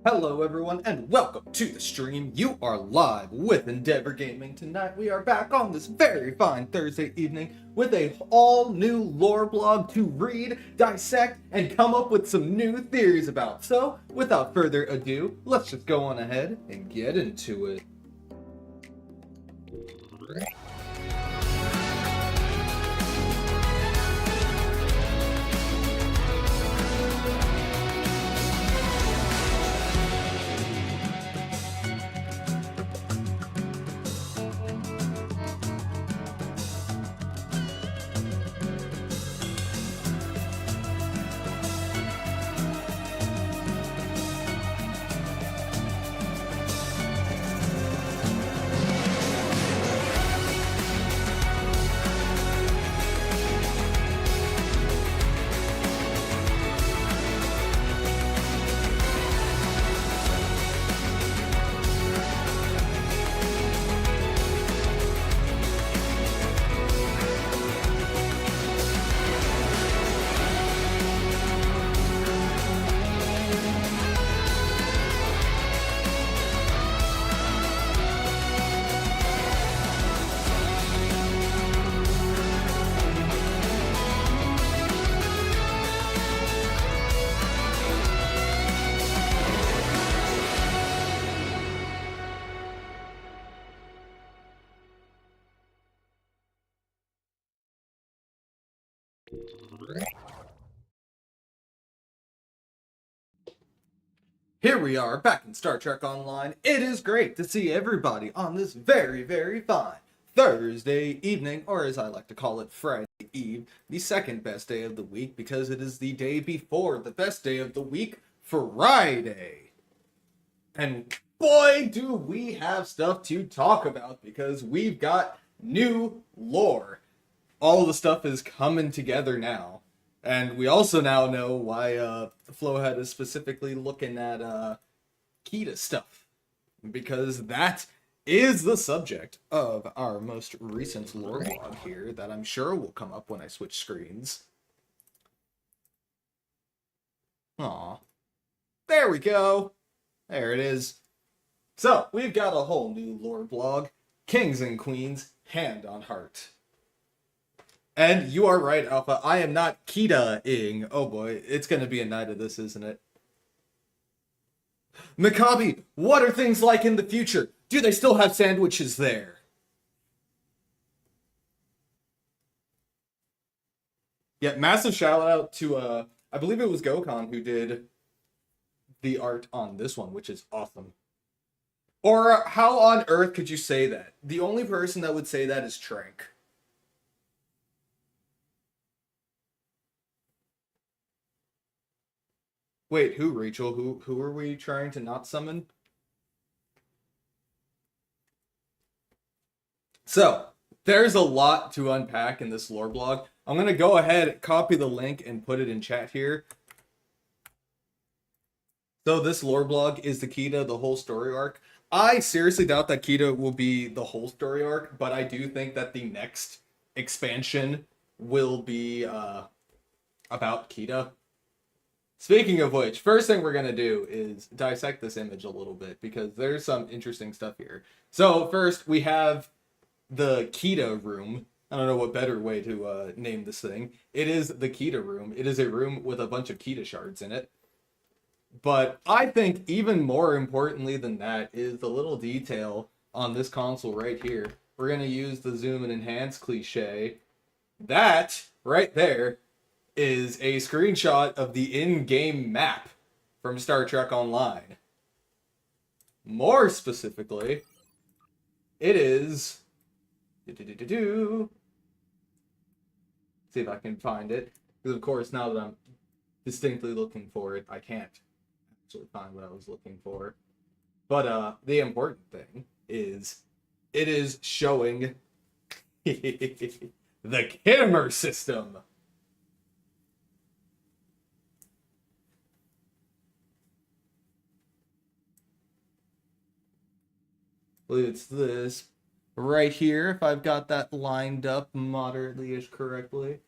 Hello everyone and welcome to the stream. You are live with Endeavor Gaming. Tonight we are back on this very fine Thursday evening with a all new lore blog to read, dissect, and come up with some new theories about. So without further ado, let's just go on ahead and get into it. Here we are, back in Star Trek Online. It is great to see everybody on this very, very fine Thursday evening, or as I like to call it, Friday Eve, the second best day of the week because it is the day before the best day of the week, Friday. And boy, do we have stuff to talk about because we've got new lore. All the stuff is coming together now. And we also now know why Flowhead is specifically looking at Kita stuff. Because that is the subject of our most recent lore blog here that I'm sure will come up when I switch screens. Aw. There we go. There it is. So, we've got a whole new lore blog. Kings and Queens, Hand on Heart. And you are right, Alpha. I am not Kita-ing. Oh boy, it's going to be a night of this, isn't it? Maccabi, what are things like in the future? Do they still have sandwiches there? Yeah, massive shout out to, I believe it was Gokon who did the art on this one, which is awesome. Or how on earth could you say that? The only person that would say that is Trank. Wait, who, Rachel? Who are we trying to not summon? So, there's a lot to unpack in this lore blog. I'm going to go ahead, copy the link, and put it in chat here. So this lore blog is the key to the whole story arc. I seriously doubt that Kita will be the whole story arc, but I do think that the next expansion will be about Kita. Speaking of which, first thing we're going to do is dissect this image a little bit, because there's some interesting stuff here. So first, we have the Kita room. I don't know what better way to name this thing. It is the Kita room. It is a room with a bunch of Kita shards in it. But I think even more importantly than that is the little detail on this console right here. We're going to use the zoom and enhance cliche. That right there is a screenshot of the in-game map from Star Trek Online. More specifically, it is... See if I can find it. Because of course, now that I'm distinctly looking for it, I can't actually find what I was looking for. But the important thing is it is showing the Kittimer system. I believe it's this right here, if I've got that lined up moderately-ish correctly.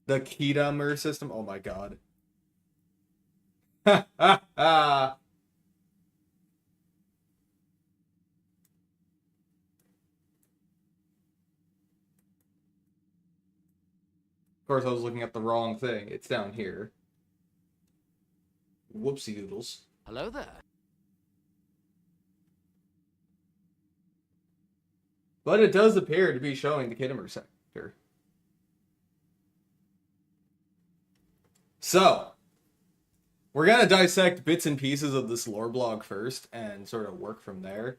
The Kittimer system. Oh my god. Ha ha ha. Of course, I was looking at the wrong thing. It's down here. Whoopsie doodles. Hello there. But it does appear to be showing the Kittimer sector. So, we're going to dissect bits and pieces of this lore blog first and sort of work from there.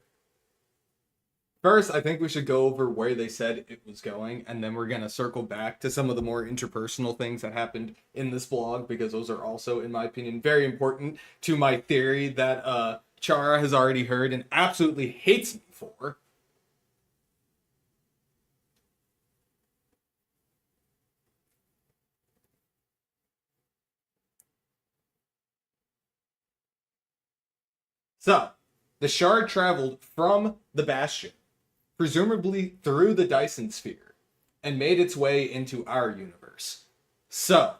First, I think we should go over where they said it was going, and then we're going to circle back to some of the more interpersonal things that happened in this blog, because those are also, in my opinion, very important to my theory that Chara has already heard and absolutely hates me for. So, the shard traveled from the Bastion, presumably through the Dyson Sphere, and made its way into our universe. So,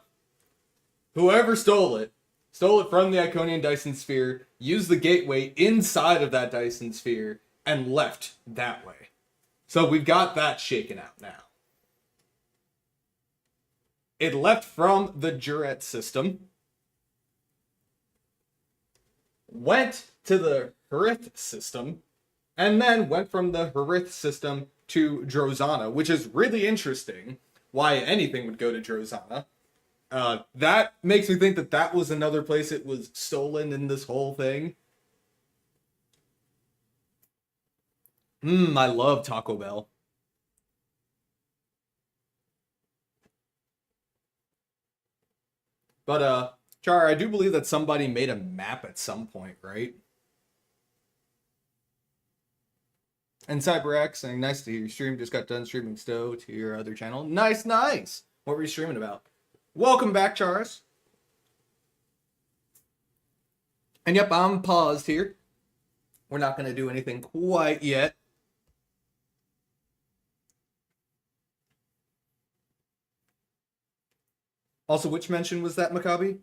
whoever stole it from the Iconian Dyson Sphere, used the gateway inside of that Dyson Sphere, and left that way. So we've got that shaken out now. It left from the Juret system, went to the Harith system, and then went from the Harith system to Drozana, which is really interesting why anything would go to Drozana. That makes me think that that was another place it was stolen in this whole thing. I love Taco Bell. But, Char, I do believe that somebody made a map at some point, right? And CyberX saying, nice to hear your stream. Just got done streaming STO to your other channel. Nice, nice. What were you streaming about? Welcome back, Charis. And yep, I'm paused here. We're not going to do anything quite yet. Also, which mention was that, Maccabi?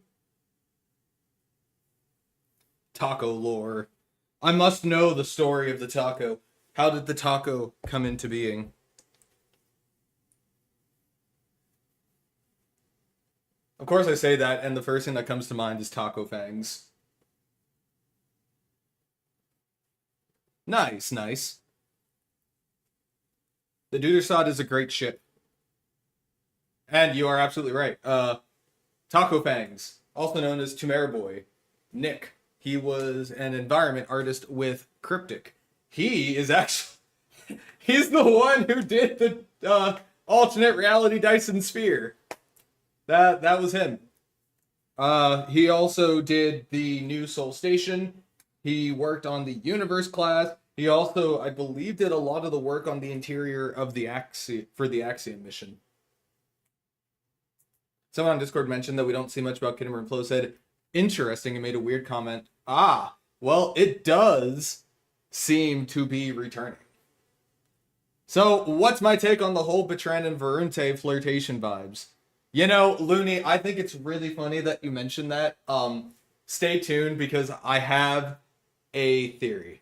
Taco lore. I must know the story of the taco. How did the taco come into being? Of course I say that, and the first thing that comes to mind is taco fangs. Nice, nice. The Dudersod is a great ship. And you are absolutely right. Taco Fangs, also known as Tumera Boy, Nick. He was an environment artist with Cryptic. He is actually he's the one who did the alternate reality Dyson Sphere. That was him. He also did the new Soul Station. He worked on the Universe class. He also, I believe, did a lot of the work on the interior of the Axiom mission. Someone on Discord mentioned that we don't see much about Kittimer, and Flo said, interesting, and made a weird comment. Ah, well, it does seem to be returning. So, what's my take on the whole Bertrand and Varunte flirtation vibes? You know, Looney, I think it's really funny that you mentioned that. Stay tuned, because I have a theory.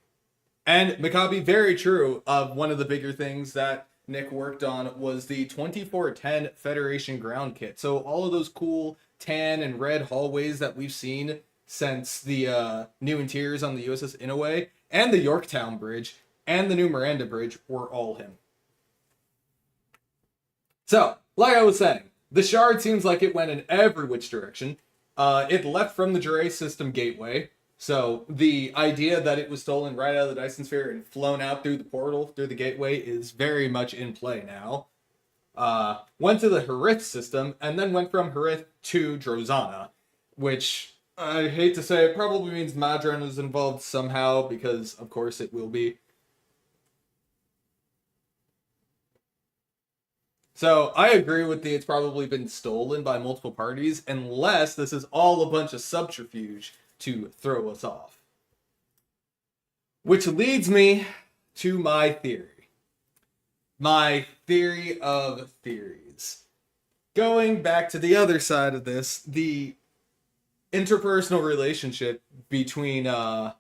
And Maccabi, very true, one of the bigger things that Nick worked on was the 2410 Federation ground kit. So all of those cool tan and red hallways that we've seen since the new interiors on the USS Inouye, and the Yorktown Bridge, and the new Miranda Bridge were all him. So, like I was saying, the Shard seems like it went in every which direction. It left from the Jure system gateway. So the idea that it was stolen right out of the Dyson Sphere and flown out through the portal, through the gateway, is very much in play now. Went to the Harith system, and then went from Harith to Drozana, which, I hate to say, it probably means Madron is involved somehow, because of course it will be. So I agree with it's probably been stolen by multiple parties, unless this is all a bunch of subterfuge to throw us off. Which leads me to my theory. My theory of theories. Going back to the other side of this, the interpersonal relationship between Bertrand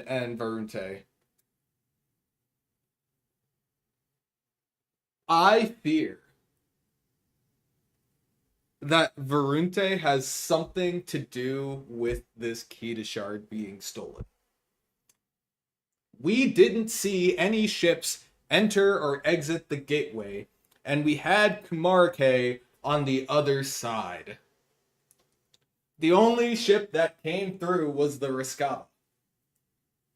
and Varunte. I fear that Varunte has something to do with this key to Shard being stolen. We didn't see any ships enter or exit the gateway, and we had Kumarke on the other side. The only ship that came through was the Riscata.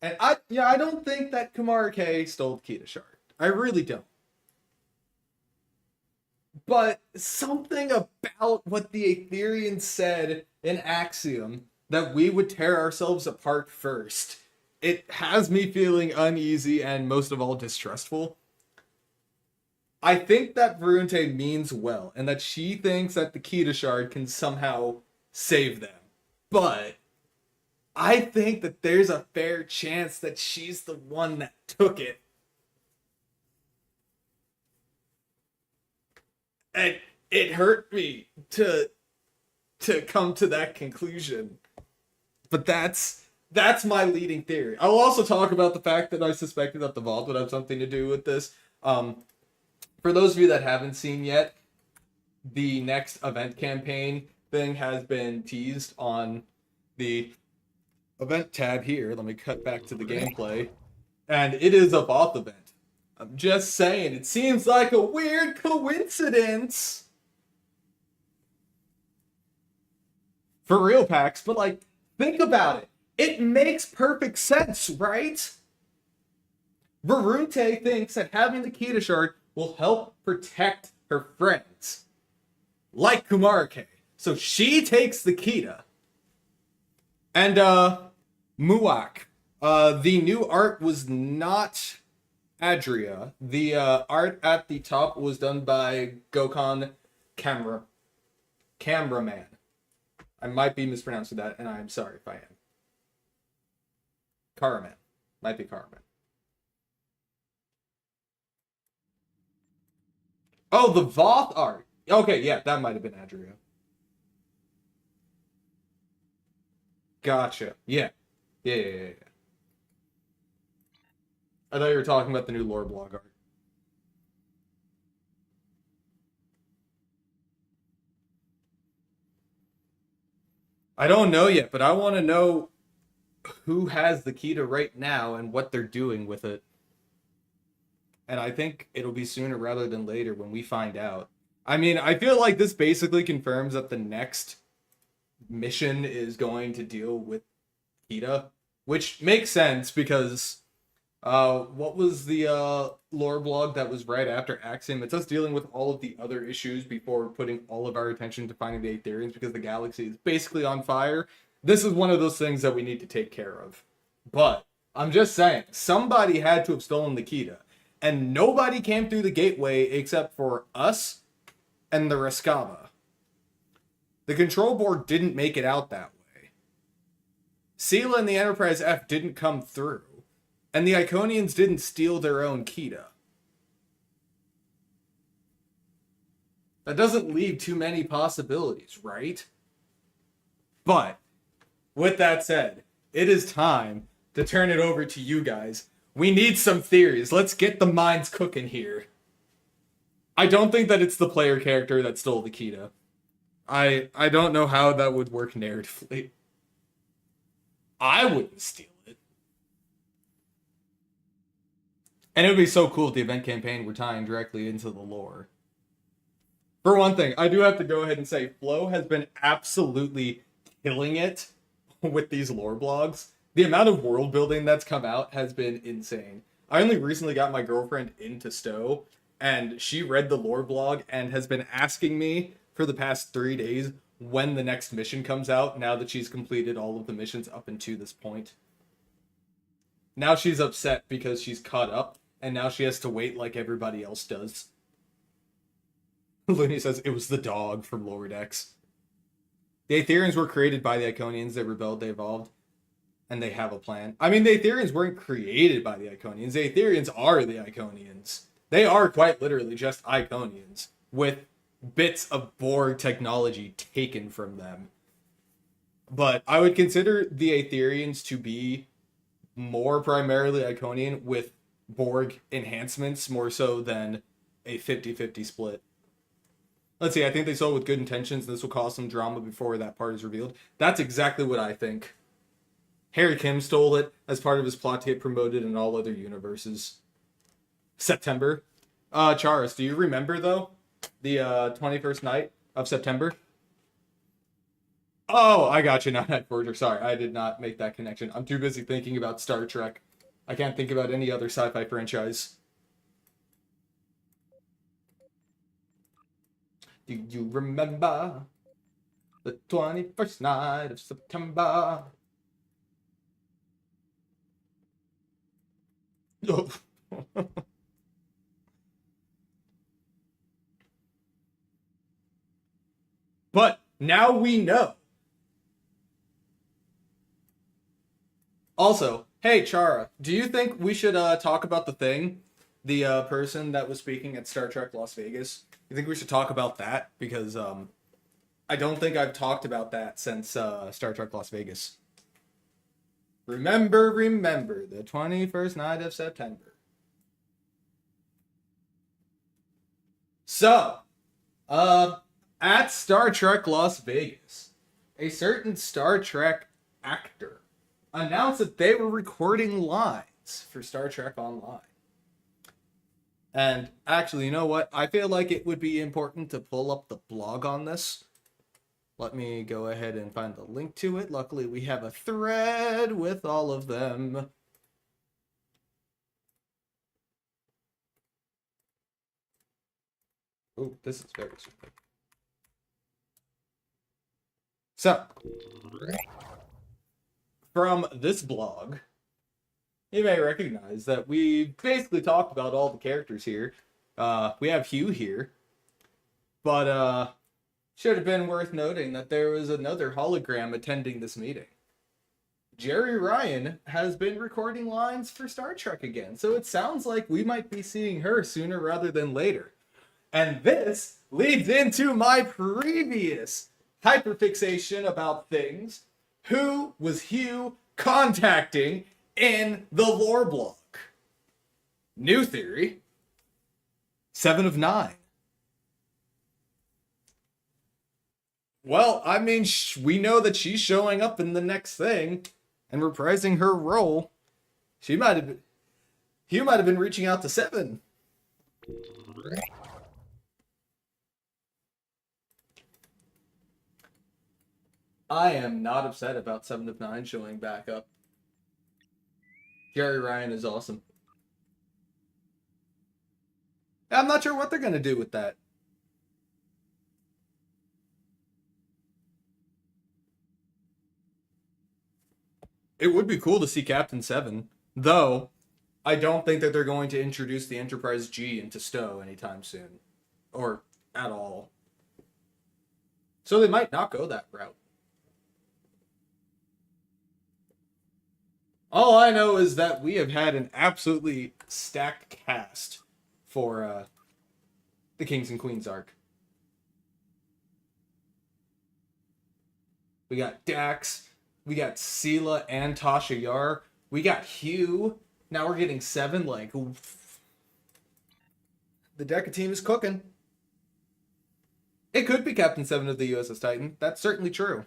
And I don't think that Kumarke stole the key to Shard. I really don't. But something about what the Aetherians said in Axiom, that we would tear ourselves apart first, it has me feeling uneasy and most of all distrustful. I think that Varunte means well, and that she thinks that the key to Shard can somehow save them. But I think that there's a fair chance that she's the one that took it. And it hurt me to come to that conclusion. But that's my leading theory. I'll also talk about the fact that I suspected that the vault would have something to do with this. For those of you that haven't seen yet, the next event campaign thing has been teased on the event tab here. Let me cut back to the gameplay. And it is a vault event. I'm just saying, it seems like a weird coincidence. For real, Pax, but like, think about it. It makes perfect sense, right? Varunte thinks that having the key to Shard will help protect her friends. Like Kumarake. So she takes the Kita. And, Muak. The new art was not Adria. The art at the top was done by Gokon Cameraman. I might be mispronouncing that, and I'm sorry if I am. Karaman. Might be Karaman. Oh, the Voth art. Okay, yeah, that might have been Adria. Gotcha. Yeah. Yeah. I thought you were talking about the new lore blog art. I don't know yet, but I want to know who has the Kita right now and what they're doing with it. And I think it'll be sooner rather than later when we find out. I mean, I feel like this basically confirms that the next mission is going to deal with Kita, which makes sense because what was the lore blog that was right after Axiom? It's us dealing with all of the other issues before putting all of our attention to finding the Aetherians because the galaxy is basically on fire. This is one of those things that we need to take care of. But I'm just saying, somebody had to have stolen the Kita. And nobody came through the gateway except for us and the Raskava. The control board didn't make it out that way. Sela and the Enterprise F didn't come through. And the Iconians didn't steal their own Kita. That doesn't leave too many possibilities, right? But, with that said, it is time to turn it over to you guys. We need some theories. Let's get the minds cooking here. I don't think that it's the player character that stole the Kita. I don't know how that would work narratively. I wouldn't steal it. And it would be so cool if the event campaign were tying directly into the lore. For one thing, I do have to go ahead and say, Flo has been absolutely killing it with these lore blogs. The amount of world building that's come out has been insane. I only recently got my girlfriend into STO, and she read the lore blog and has been asking me for the past 3 days when the next mission comes out, now that she's completed all of the missions up until this point. Now she's upset because she's caught up, and now she has to wait like everybody else does. Looney says, it was the dog from Lower Decks. The Aetherians were created by the Iconians. They rebelled, they evolved, and they have a plan. I mean, the Aetherians weren't created by the Iconians. The Aetherians are the Iconians. They are quite literally just Iconians, with bits of Borg technology taken from them. But I would consider the Aetherians to be more primarily Iconian with Borg enhancements, more so than a 50-50 split. Let's see, I think they stole with good intentions. This will cause some drama before that part is revealed. That's exactly what I think. Harry Kim stole it as part of his plot to get promoted in all other universes. September. Charis, do you remember, though? The 21st night of September? Oh, I got you, not Night Forger. Sorry, I did not make that connection. I'm too busy thinking about Star Trek. I can't think about any other sci-fi franchise. Do you remember the 21st night of September? Oh. But now we know. Also, hey Chara, do you think we should talk about the thing? The person that was speaking at Star Trek Las Vegas? You think we should talk about that? Because I don't think I've talked about that since Star Trek Las Vegas. Remember, the 21st night of September. So, at Star Trek Las Vegas, a certain Star Trek actor announced that they were recording lines for Star Trek Online. And actually, you know what? I feel like it would be important to pull up the blog on this. Let me go ahead and find the link to it. Luckily, we have a thread with all of them. Oh, this is very stupid. So, from this blog, you may recognize that we basically talked about all the characters here. We have Hugh here, but should have been worth noting that there was another hologram attending this meeting. Jerry Ryan has been recording lines for Star Trek again, so it sounds like we might be seeing her sooner rather than later. And this leads into my previous hyperfixation about things. Who was Hugh contacting in the lore block? New theory. 7 of 9. Well, I mean, we know that she's showing up in the next thing and reprising her role. Hugh might have been reaching out to 7. I am not upset about 7 of 9 showing back up. Gary Ryan is awesome. I'm not sure what they're going to do with that. It would be cool to see Captain 7, though I don't think that they're going to introduce the Enterprise G into STO anytime soon. Or at all. So they might not go that route. All I know is that we have had an absolutely stacked cast for the Kings and Queens arc. We got Dax, we got Sela and Tasha Yar, we got Hugh. Now we're getting 7. Like, oof. The Deca team is cooking. It could be Captain 7 of the USS Titan. That's certainly true.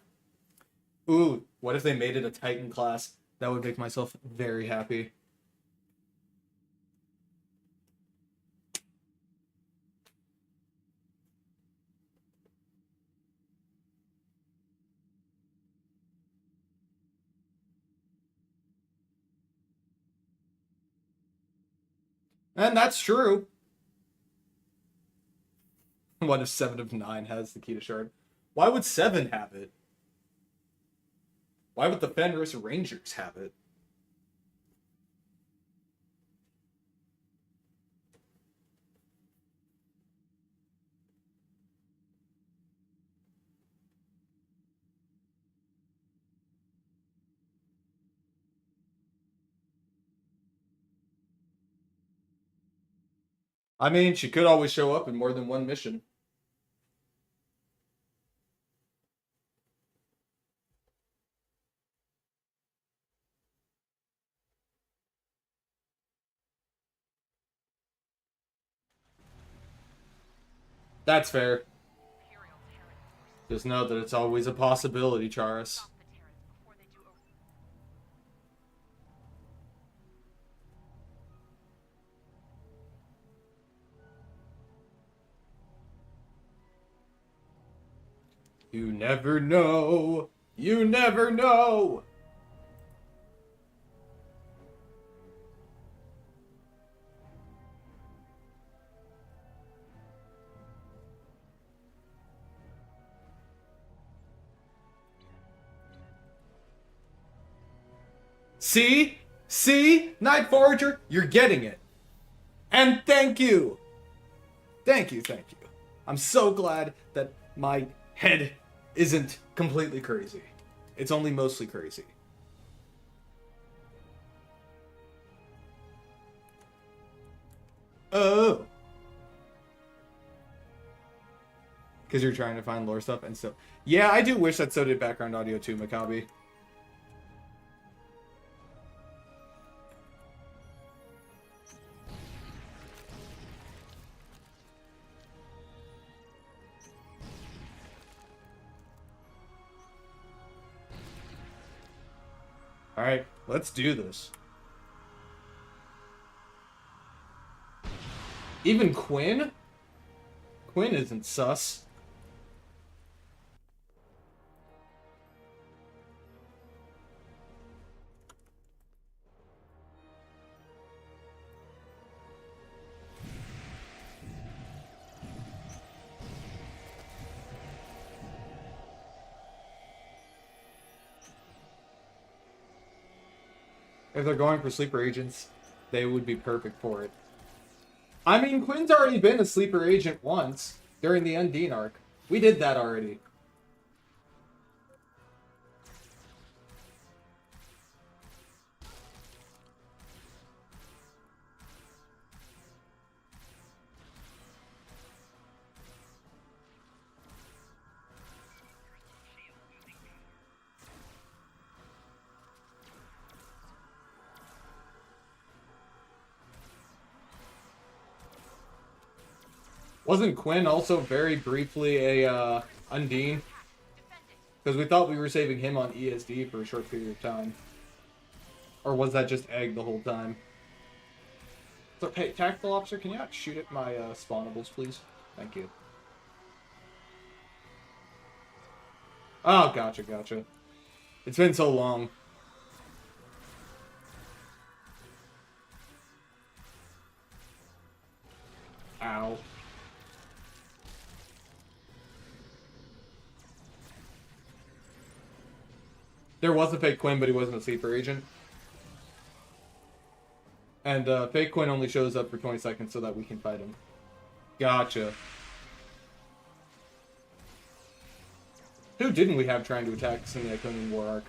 Ooh, what if they made it a Titan class? That would make myself very happy. And that's true. What if 7 of 9 has the key to Shard? Why would 7 have it? Why would the Fenris Rangers have it? I mean, she could always show up in more than one mission. That's fair. Just know that it's always a possibility, Charis. You never know. You never know. See? See? Night Forager, you're getting it. And thank you. Thank you, thank you. I'm so glad that my head isn't completely crazy. It's only mostly crazy. Oh. Because you're trying to find lore stuff and stuff. Yeah, I do wish that so did background audio too, Maccabi. Alright, let's do this. Even Quinn? Quinn isn't sus. If they're going for sleeper agents, they would be perfect for it. I mean, Quinn's already been a sleeper agent once during the Undine arc. We did that already. Wasn't Quinn also very briefly a Undine? Because we thought we were saving him on ESD for a short period of time. Or was that just Egg the whole time? So, hey, Tactical Officer, can you not shoot at my spawnables, please? Thank you. Oh, gotcha. It's been so long. Ow. There was a fake Quinn, but he wasn't a sleeper agent. And fake Quinn only shows up for 20 seconds so that we can fight him. Gotcha. Who didn't we have trying to attack us in the Iconian War arc?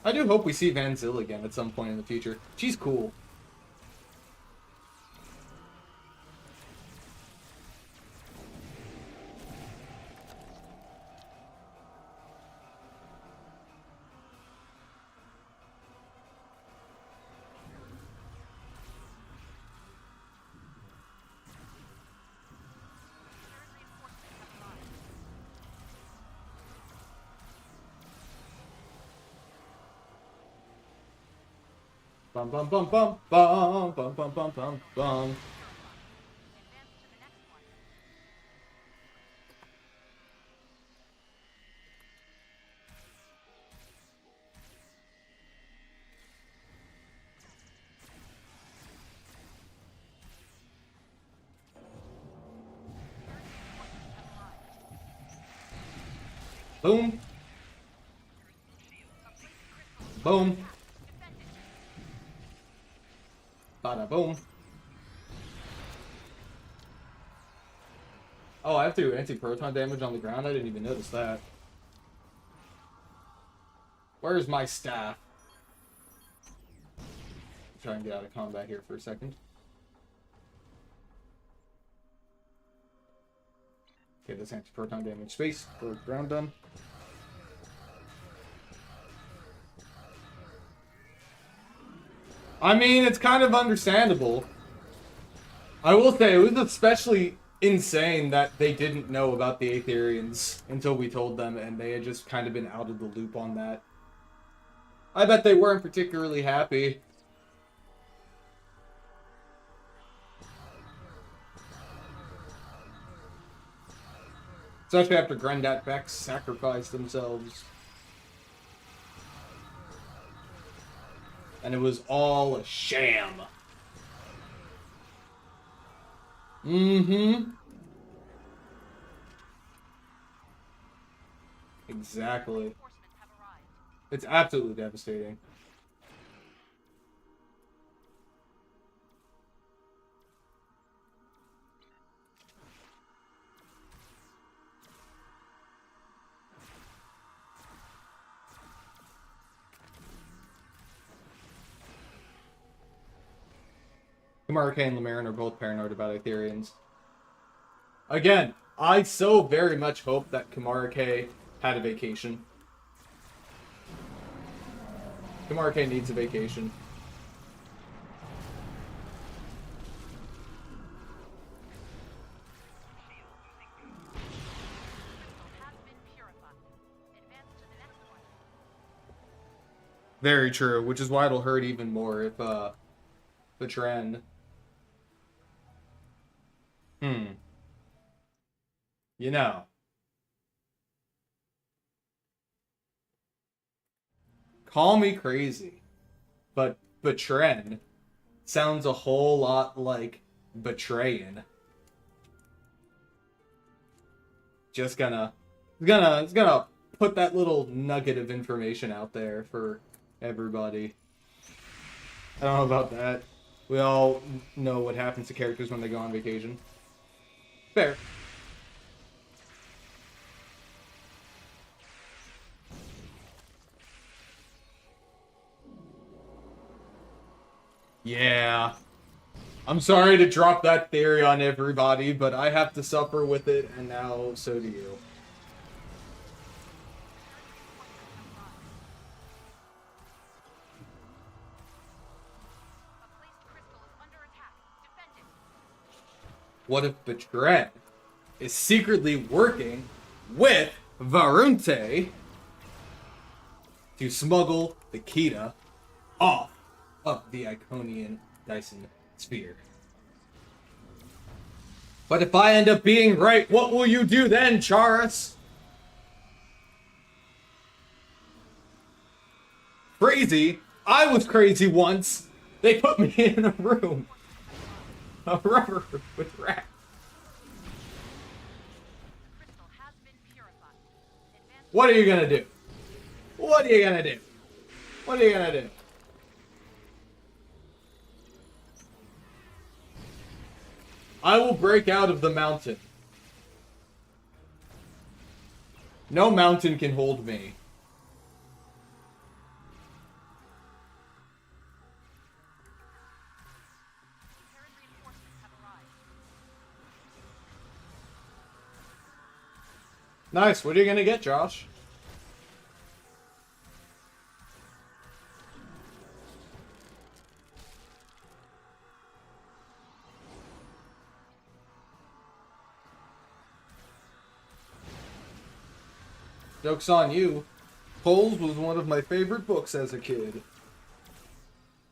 I do hope we see Van Zyl again at some point in the future. She's cool. Bum bum bum bum bum bum bum bum bum bum. Boom. Boom. Bada boom. Oh, I have to do anti-proton damage on the ground? I didn't even notice that. Where's my staff? Try and get out of combat here for a second. Okay, this anti-proton damage space for ground done. I mean, it's kind of understandable. I will say, it was especially insane that they didn't know about the Aetherians until we told them, and they had just kind of been out of the loop on that. I bet they weren't particularly happy. Especially after Grendat Vex sacrificed themselves. And it was all a sham. Mm-hmm. Exactly. It's absolutely devastating. Kamara K and Lamarin are both paranoid about Aetherians. Again, I so very much hope that Kamara K had a vacation. Kamara K needs a vacation. Very true, which is why it'll hurt even more if the trend. You know. Call me crazy, but Betren sounds a whole lot like betraying. Just gonna put that little nugget of information out there for everybody. I don't know about that. We all know what happens to characters when they go on vacation. Fair. Yeah. I'm sorry to drop that theory on everybody, but I have to suffer with it, and now so do you. What if Betren is secretly working with Varunte to smuggle the Kita off of the Iconian Dyson sphere? But if I end up being right, what will you do then, Charis? Crazy? I was crazy once. They put me in a room. A rubber room with rats. What are you gonna do? What are you gonna do? What are you gonna do? I will break out of the mountain. No mountain can hold me. Nice. What are you gonna get, Josh? Joke's on you. Poles was one of my favorite books as a kid.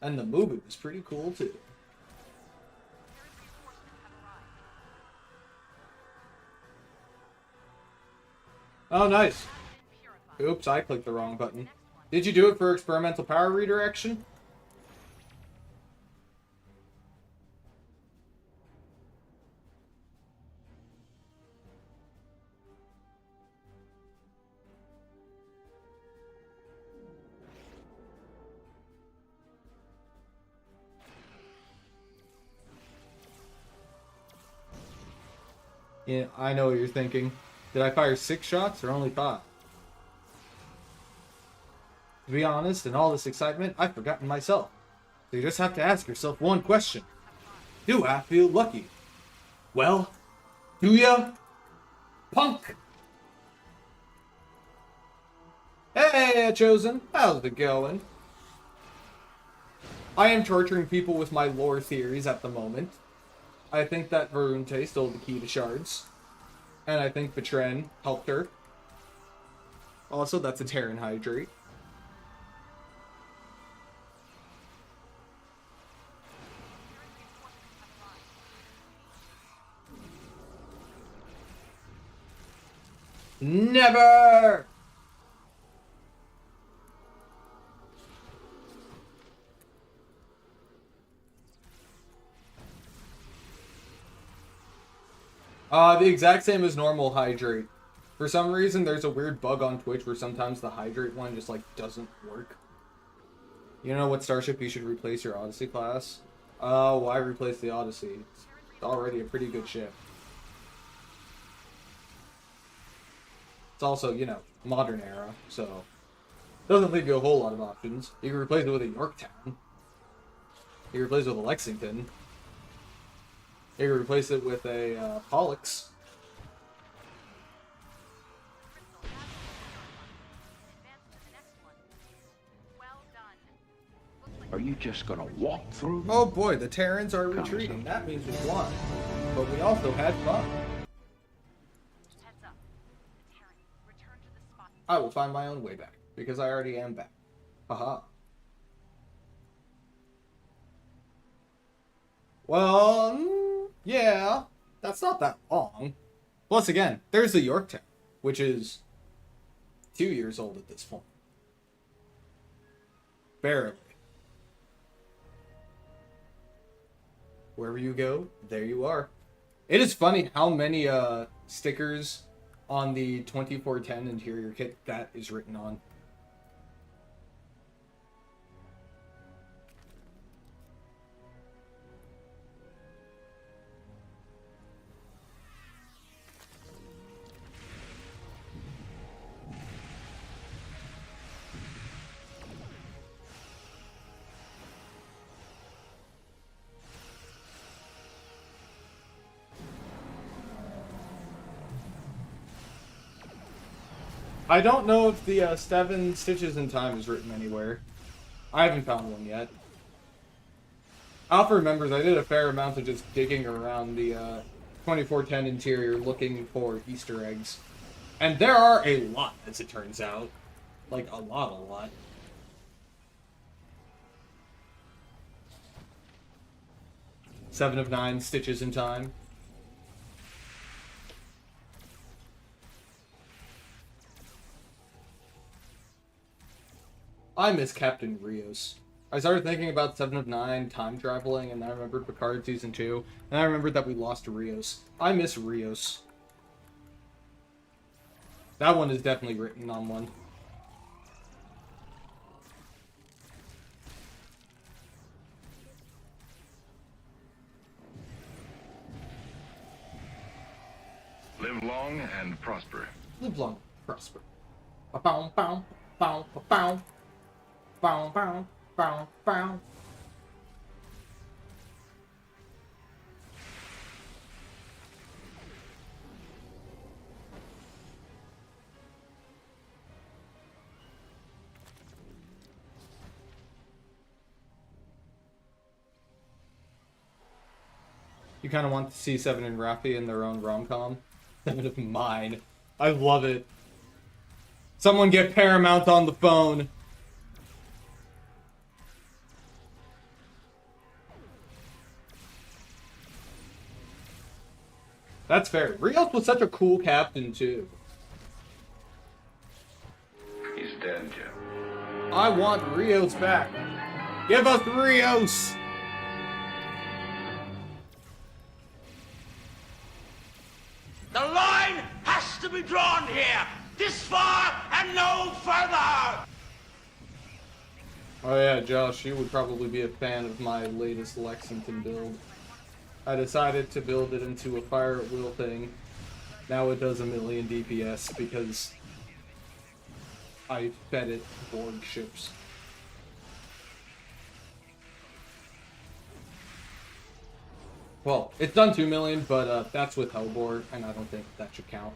And the movie was pretty cool, too. Oh, nice. Oops, I clicked the wrong button. Did you do it for experimental power redirection? Yeah, I know what you're thinking. Did I fire 6 shots or only 5? To be honest, in all this excitement, I've forgotten myself. So you just have to ask yourself one question. Do I feel lucky? Well, do ya? Punk! Hey, Chosen! How's it going? I am torturing people with my lore theories at the moment. I think that Varunte stole the key to shards. And I think Betren helped her. Also, that's a Terran Hydrate. Never! The exact same as normal Hydrate. For some reason, there's a weird bug on Twitch where sometimes the Hydrate one just, like, doesn't work. You know what starship you should replace your Odyssey class? Why replace the Odyssey? It's already a pretty good ship. It's also, you know, modern era, so doesn't leave you a whole lot of options. You can replace it with a Yorktown. You can replace it with a Lexington. You can replace it with a Pollux. Are you just gonna walk through? Oh boy, the Terrans are retreating. That means we won. But we also had fun. I will find my own way back, because I already am back. Haha. Well, yeah, that's not that long. Plus, again, there's the Yorktown, which is 2 years old at this point. Barely. Wherever you go, there you are. It is funny how many stickers on the 2410 interior kit that is written on. I don't know if the 7 Stitches in Time is written anywhere. I haven't found one yet. Alpha remembers I did a fair amount of just digging around the 2410 interior looking for Easter eggs. And there are a lot, as it turns out. Like, a lot. Seven of Nine Stitches in Time. I miss Captain Rios. I started thinking about 7 of 9 time traveling, and then I remembered Picard Season 2, and I remembered that we lost to Rios. I miss Rios. That one is definitely written on one. Live long and prosper. Live long, prosper. Ba-bow, bow, bow, bow, bow, bow, bow, bow. You kind of want to see Seven and Rafi in their own rom-com. Seven of Mine. I love it. Someone get Paramount on the phone. That's fair. Rios was such a cool captain, too. He's dead, Jim. I want Rios back. Give us Rios! The line has to be drawn here. This far and no further. Oh yeah, Josh, you would probably be a fan of my latest Lexington build. I decided to build it into a fire at will thing. Now it does 1,000,000 DPS because I fed it Borg ships. Well, it's done 2 million, but that's with Hellbore, and I don't think that should count.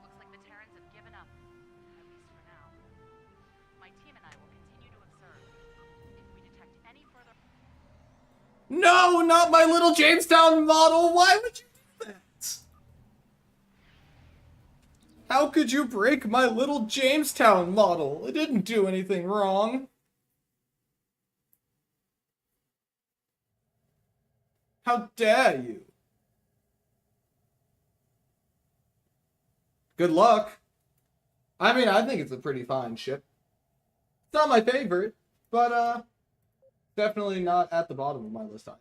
Looks like the Terrans have given up, at least for now. My team and I will continue to observe. If we detect any further... No, not my little Jamestown model! Why would you do that? How could you break my little Jamestown model? It didn't do anything wrong. How dare you? Good luck. I mean, I think it's a pretty fine ship. It's not my favorite, but definitely not at the bottom of my list either.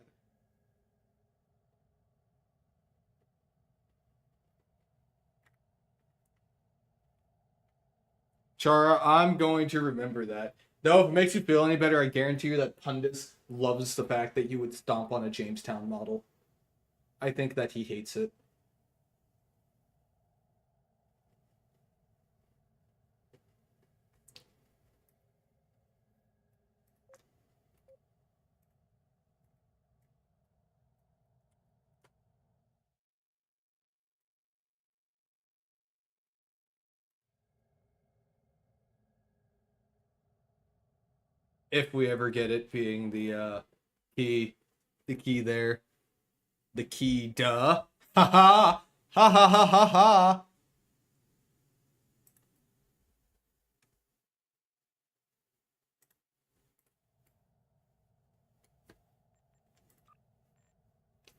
Chara, I'm going to remember that. Though, if it makes you feel any better, I guarantee you that Pundus loves the fact that you would stomp on a Jamestown model. I think that he hates it. If we ever get it being the key there. The key, duh. Ha ha! Ha ha ha ha ha!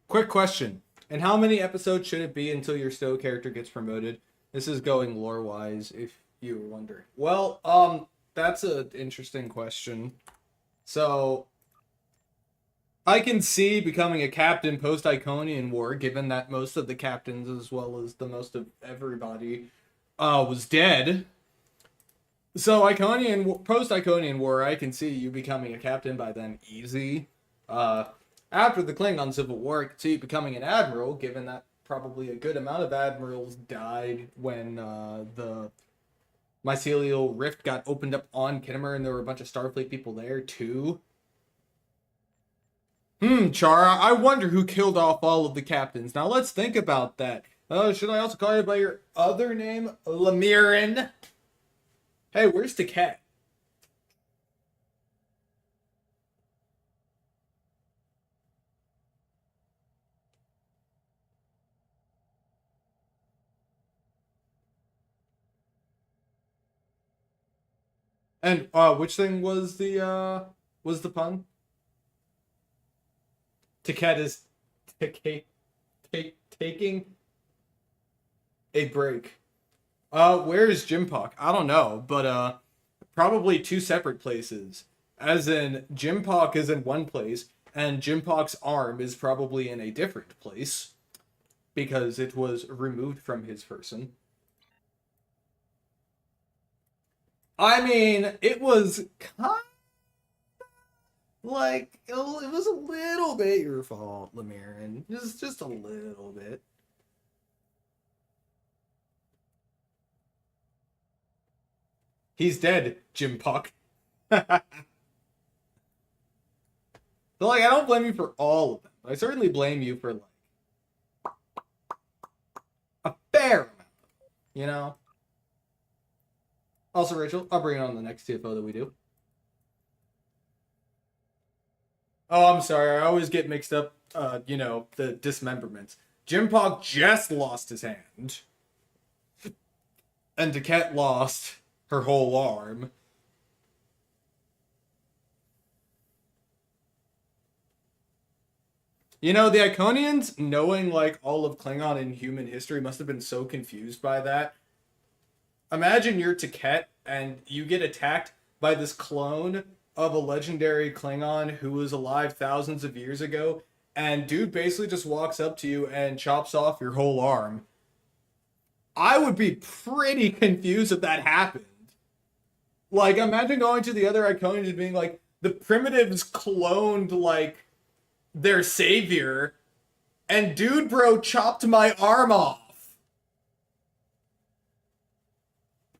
Quick question. And how many episodes should it be until your STO character gets promoted? This is going lore-wise, if you were wondering. Well, that's an interesting question. So, I can see becoming a captain post-Iconian War, given that most of the captains, as well as the most of everybody, was dead. So, post-Iconian War, I can see you becoming a captain by then, easy. After the Klingon Civil War, I could see you becoming an admiral, given that probably a good amount of admirals died when the mycelial rift got opened up on Kittimer, and there were a bunch of Starfleet people there, too. Chara, I wonder who killed off all of the captains. Now, let's think about that. Should I also call you by your other name? Lamirin? Hey, where's the cat? And which thing was the pun? Taket is taking a break. Where is Jim Puck? I don't know, but probably two separate places. As in, Jim Puck is in one place, and Jim Puck's arm is probably in a different place because it was removed from his person. I mean, it was kind of like it was a little bit your fault, Lemirin. Just a little bit. He's dead, Jim Puck. So, like, I don't blame you for all of them. I certainly blame you for, like, a fair amount, you know? Also, Rachel, I'll bring it on the next TFO that we do. Oh, I'm sorry. I always get mixed up, you know, the dismemberments. Jim Puck just lost his hand. And Taket lost her whole arm. You know, the Iconians, knowing, like, all of Klingon and human history, must have been so confused by that. Imagine you're Taket, and you get attacked by this clone of a legendary Klingon who was alive thousands of years ago, and dude basically just walks up to you and chops off your whole arm. I would be pretty confused if that happened. Like, imagine going to the other Iconians and being like, the Primitives cloned, like, their savior, and dude bro chopped my arm off.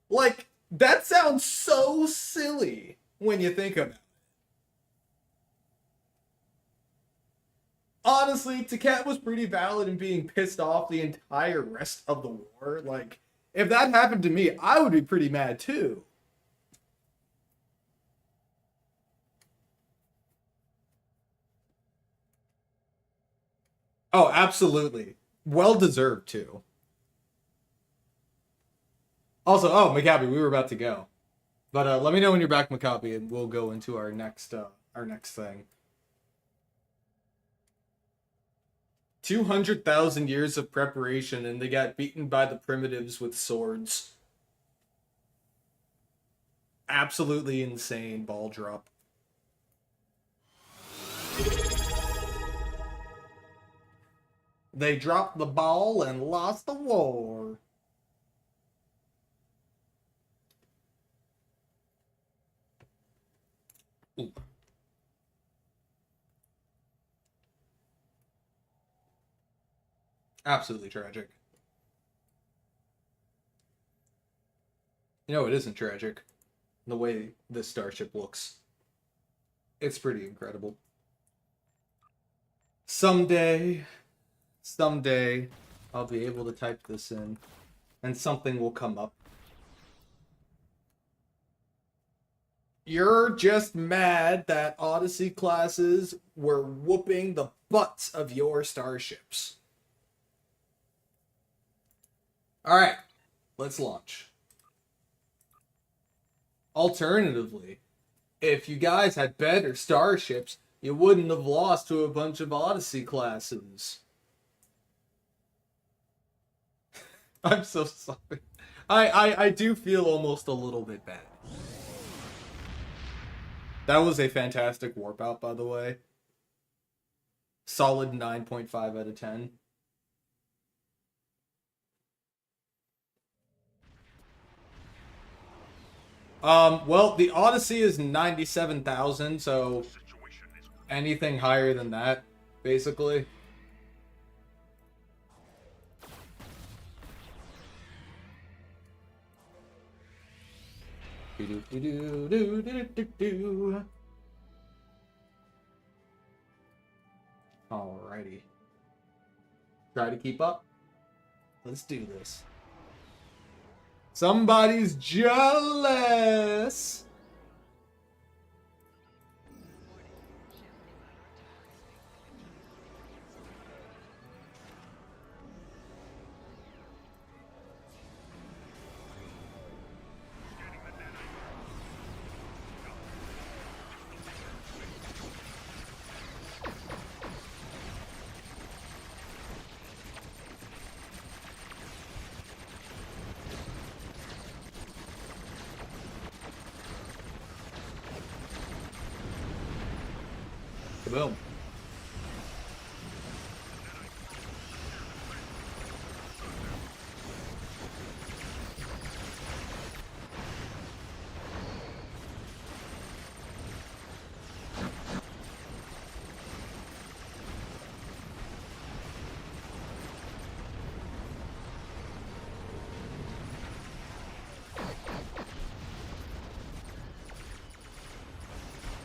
Like, that sounds so silly when you think about it. Honestly, Taket was pretty valid in being pissed off the entire rest of the war. Like, if that happened to me, I would be pretty mad too. Oh, absolutely. Well deserved, too. Also, oh, Maccabi, we were about to go. But let me know when you're back, Maccabi, and we'll go into our next thing. 200,000 years of preparation, and they got beaten by the Primitives with swords. Absolutely insane ball drop. They dropped the ball and lost the war. Ooh. Absolutely tragic. You know, it isn't tragic. The way this starship looks. It's pretty incredible. Someday, I'll be able to type this in, and something will come up. You're just mad that Odyssey classes were whooping the butts of your starships. Alright, let's launch. Alternatively, if you guys had better starships, you wouldn't have lost to a bunch of Odyssey classes. I'm so sorry. I do feel almost a little bit bad. That was a fantastic warp out, by the way. Solid 9.5 out of 10. Well, the Odyssey is 97,000, so anything higher than that, basically. Alrighty. Try to keep up. Let's do this. Somebody's jealous. Boom.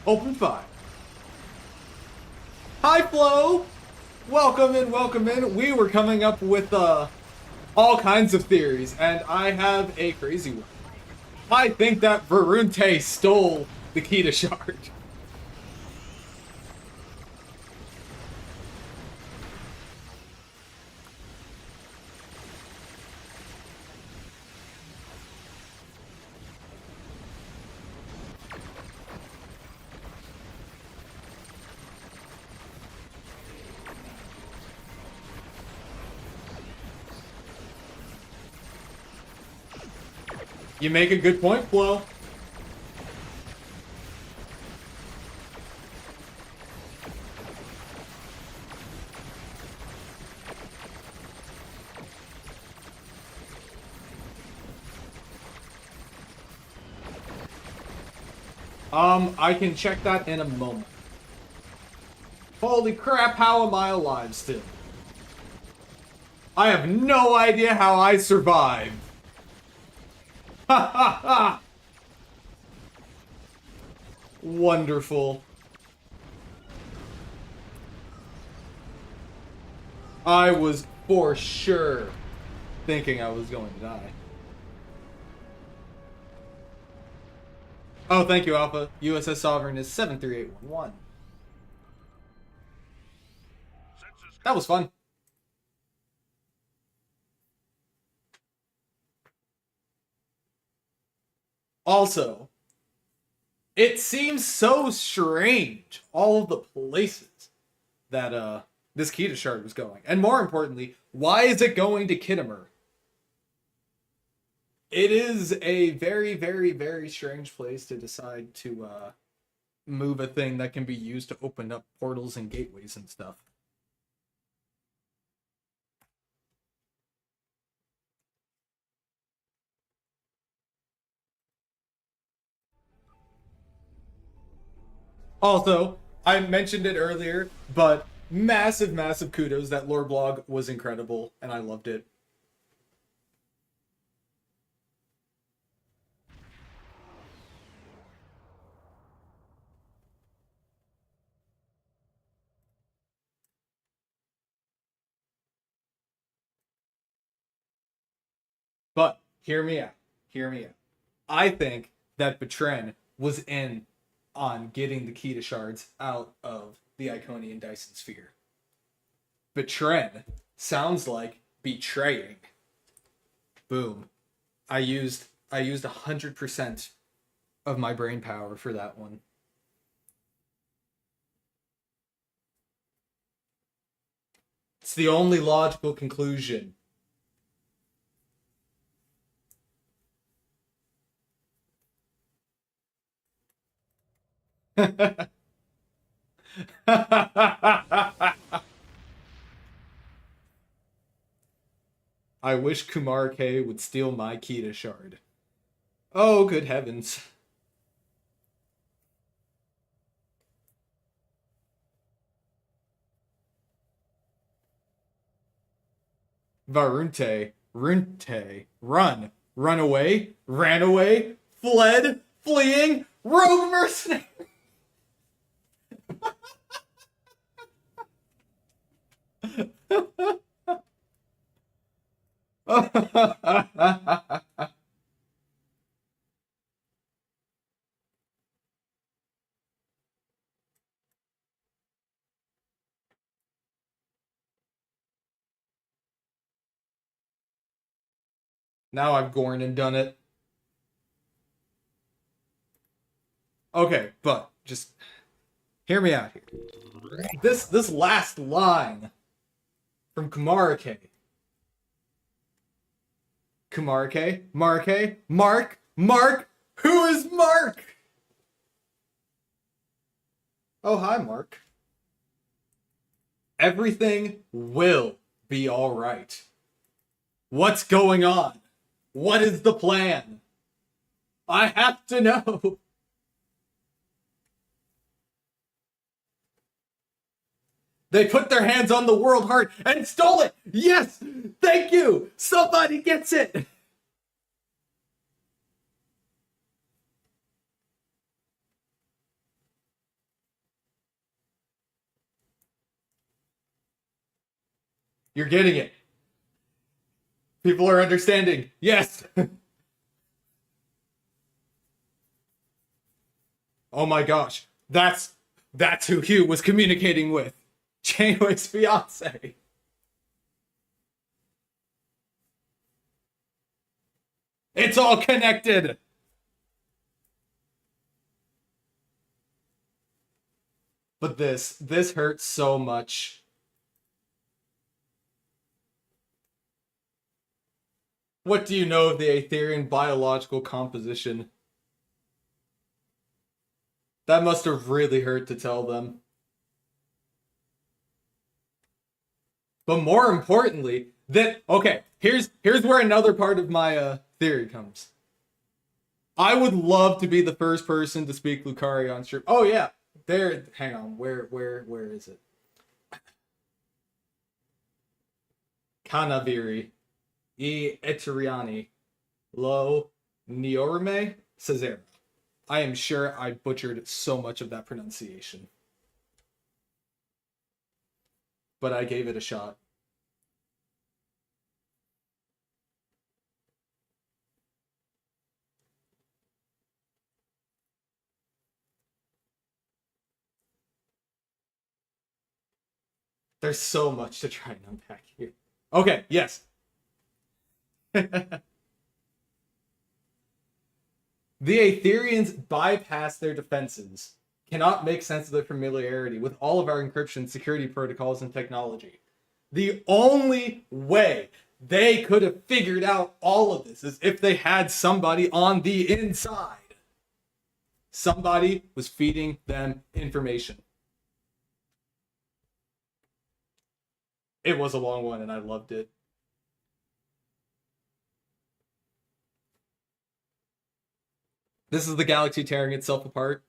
Open fire. Hi, Flo. Welcome in, welcome in. We were coming up with all kinds of theories, and I have a crazy one. I think that Varunte stole the key to Shard. You make a good point, Flo. I can check that in a moment. Holy crap, how am I alive still? I have no idea how I survived. Ha ha ha! Wonderful. I was for sure thinking I was going to die. Oh, thank you, Alpha. USS Sovereign is 73811. That was fun. Also, it seems so strange, all of the places that this key to Shard was going. And more importantly, why is it going to Kittimer? It is a very, very, very strange place to decide to move a thing that can be used to open up portals and gateways and stuff. Also, I mentioned it earlier, but massive, massive kudos. That lore blog was incredible, and I loved it. But hear me out. Hear me out. I think that Betren was in on getting the key to shards out of the Iconian Dyson sphere. Betren sounds like betraying. Boom. I used 100% of my brain power for that one. It's the only logical conclusion. I wish Kumar K would steal my key to shard. Oh, good heavens. Varunte, Runte, run, run away, ran away, fled, fleeing, rogue mercenary. Now I've gorn and done it. Okay, but just hear me out here. This last line from Kumarake. Kumarake? Marke? Mark? Mark? Who is Mark? Oh, hi, Mark. Everything will be all right. What's going on? What is the plan? I have to know. They put their hands on the world heart and stole it. Yes, thank you. Somebody gets it. You're getting it. People are understanding. Yes. Oh my gosh. That's who Hugh was communicating with. Janeway's fiance. It's all connected. But this hurts so much. What do you know of the Aetherian biological composition? That must have really hurt to tell them. But more importantly, here's where another part of my theory comes. I would love to be the first person to speak Lucari on stream. Oh yeah, hang on, where is it? Canaviri. E Eteriani. Lo Niorime Cesare. I am sure I butchered so much of that pronunciation. But I gave it a shot. There's so much to try and unpack here. Okay, yes. The Aetherians bypass their defenses, cannot make sense of their familiarity with all of our encryption, security protocols, and technology. The only way they could have figured out all of this is if they had somebody on the inside. Somebody was feeding them information. It was a long one and I loved it. This is the galaxy tearing itself apart.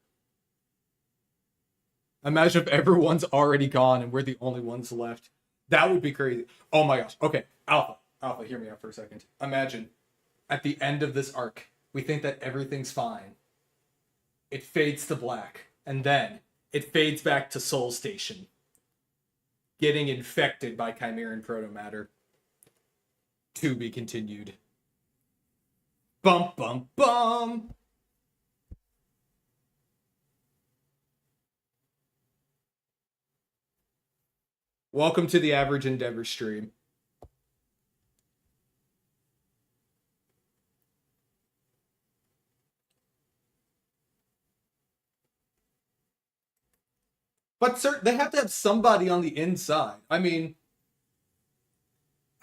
Imagine if everyone's already gone and we're the only ones left. That would be crazy. Oh my gosh. Okay, Alpha, hear me out for a second. Imagine, at the end of this arc, we think that everything's fine. It fades to black, and then it fades back to Soul Station, getting infected by Chimeran protomatter. To be continued. Bum, bum, bum! Welcome to the Average Endeavor stream. But sir, they have to have somebody on the inside. I mean,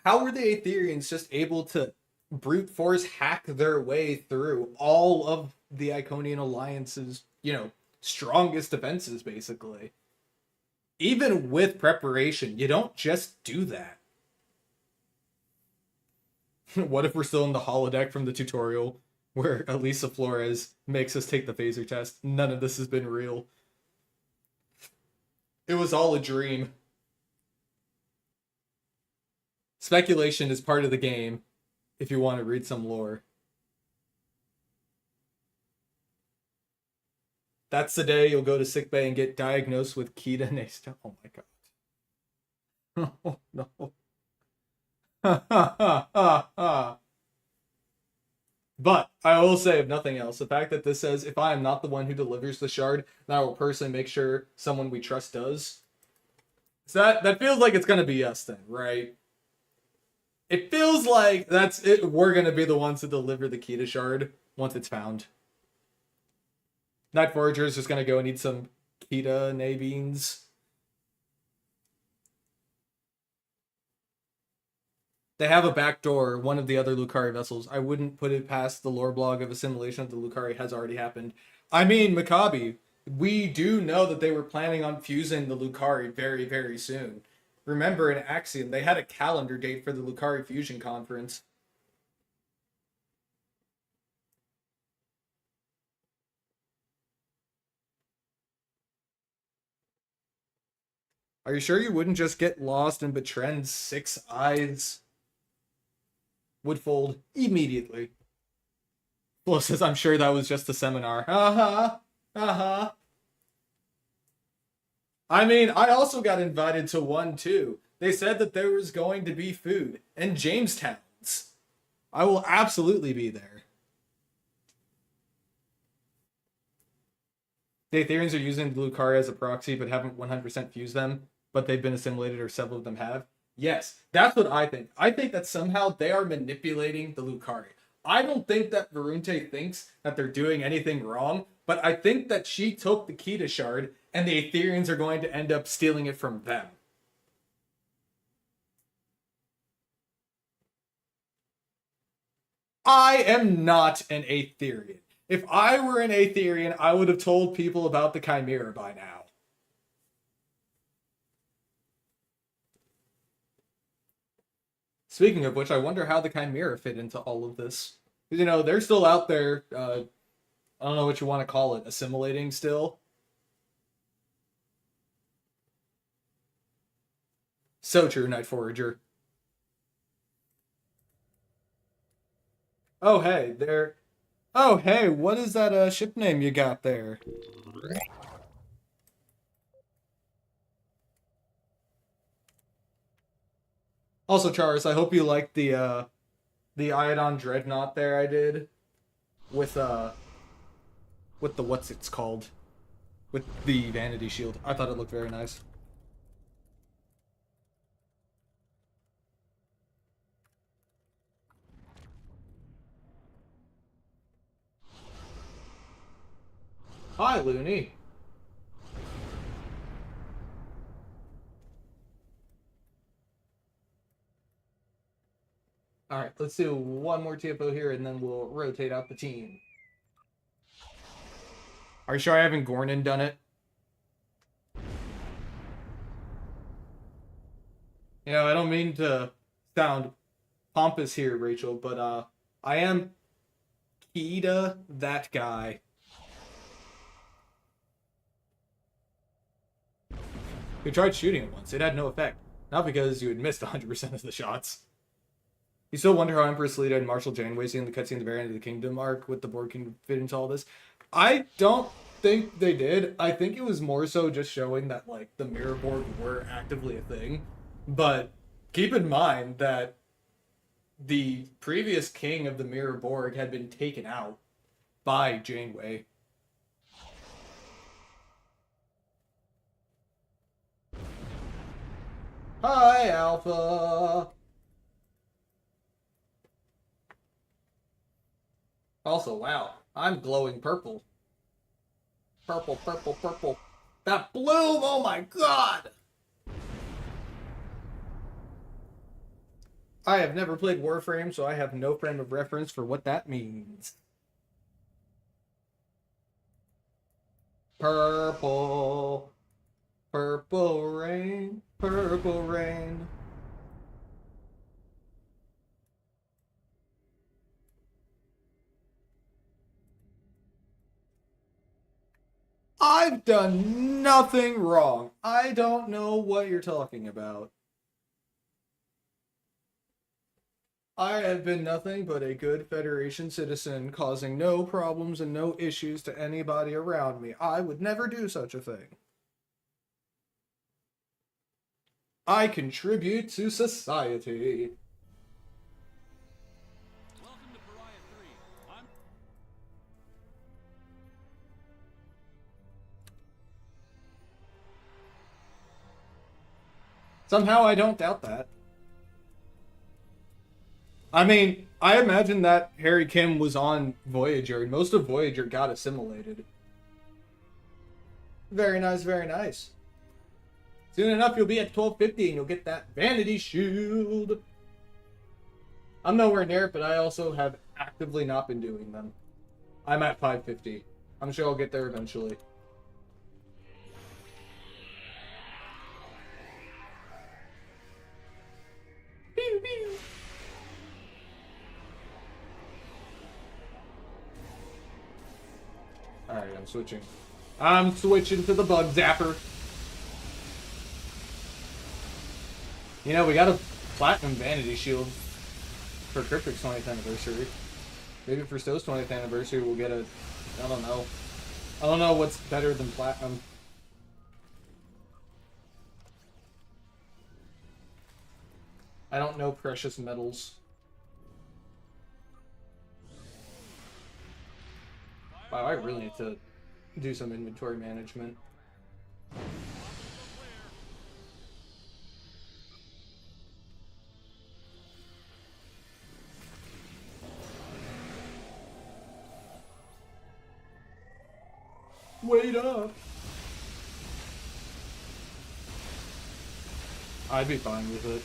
how were the Aetherians just able to brute force hack their way through all of the Iconian Alliance's, strongest defenses, basically? Even with preparation, you don't just do that. What if we're still in the holodeck from the tutorial where Elisa Flores makes us take the phaser test? None of this has been real. It was all a dream. Speculation is part of the game if you want to read some lore. That's the day you'll go to sickbay and get diagnosed with Kita Nesta. Oh my god. Oh no. But I will say, if nothing else, the fact that this says, if I am not the one who delivers the shard, then I will personally make sure someone we trust does. So that feels like it's gonna be us then, right? It feels like that's it. We're gonna be the ones to deliver the Kita shard once it's found. Night Forager is just gonna go and eat some Kita beans. They have a backdoor, one of the other Lucari vessels. I wouldn't put it past the lore blog of assimilation of the Lucari has already happened. I mean, Maccabi, we do know that they were planning on fusing the Lucari very, very soon. remember in Axiom, they had a calendar date for the Lucari Fusion Conference. Are you sure you wouldn't just get lost in Betrend's 6 eyes? Woodfold immediately. Flo says, I'm sure that was just a seminar. Uh-huh. Uh-huh. I mean, I also got invited to one too. They said that there was going to be food. And Jamestown's. I will absolutely be there. The Aetherians are using the Lucaria as a proxy, but haven't 100% fused them. But they've been assimilated, or several of them have. Yes, that's what I think. I think that somehow they are manipulating the Lucari. I don't think that Varunte thinks that they're doing anything wrong, but I think that she took the Kita shard, and the Aetherians are going to end up stealing it from them. I am not an Aetherian. If I were an Aetherian, I would have told people about the Chimera by now. Speaking of which, I wonder how the Chimera fit into all of this. Because, you know, they're still out there, I don't know what you want to call it, assimilating still. So true, Night Forager. Oh, hey, there... Oh, hey, what is that ship name you got there? Also, Charis, I hope you liked the Iodon Dreadnought there I did. With the what's it's called? With the Vanity Shield. I thought it looked very nice. Hi, Looney. Alright, let's do one more TFO here and then we'll rotate out the team. Are you sure I haven't Gornan done it? You know, I don't mean to sound pompous here, Rachel, but I am Kita that guy. We tried shooting it once. It had no effect. Not because you had missed 100% of the shots. You still wonder how Empress Lita and Marshal Janeway seeing the cutscene at the very end of the Kingdom arc with the board can fit into all this. I don't think they did. I think it was more so just showing that, like, the Mirror Board were actively a thing. But keep in mind that the previous king of the Mirror Borg had been taken out by Janeway. Hi, Alpha! Also, wow, I'm glowing purple. Purple, purple, purple. That bloom, oh my god! I have never played Warframe, so I have no frame of reference for what that means. Purple. Purple rain. Purple rain. I've done nothing wrong. I don't know what you're talking about. I have been nothing but a good Federation citizen, causing no problems and no issues to anybody around me. I would never do such a thing. I contribute to society. Somehow I don't doubt that. I mean, I imagine that Harry Kim was on Voyager, and most of Voyager got assimilated. Very nice, very nice. Soon enough, you'll be at 1250 and you'll get that Vanity Shield. I'm nowhere near it, but I also have actively not been doing them. I'm at 550. I'm sure I'll get there eventually. I'm switching. I'm switching to the bug zapper. You know, we got a platinum vanity shield for Cryptic's 20th anniversary. Maybe for STO's 20th anniversary we'll get a... I don't know. I don't know what's better than platinum. I don't know precious metals. Wow, I really need to do some inventory management. Wait up! I'd be fine with it.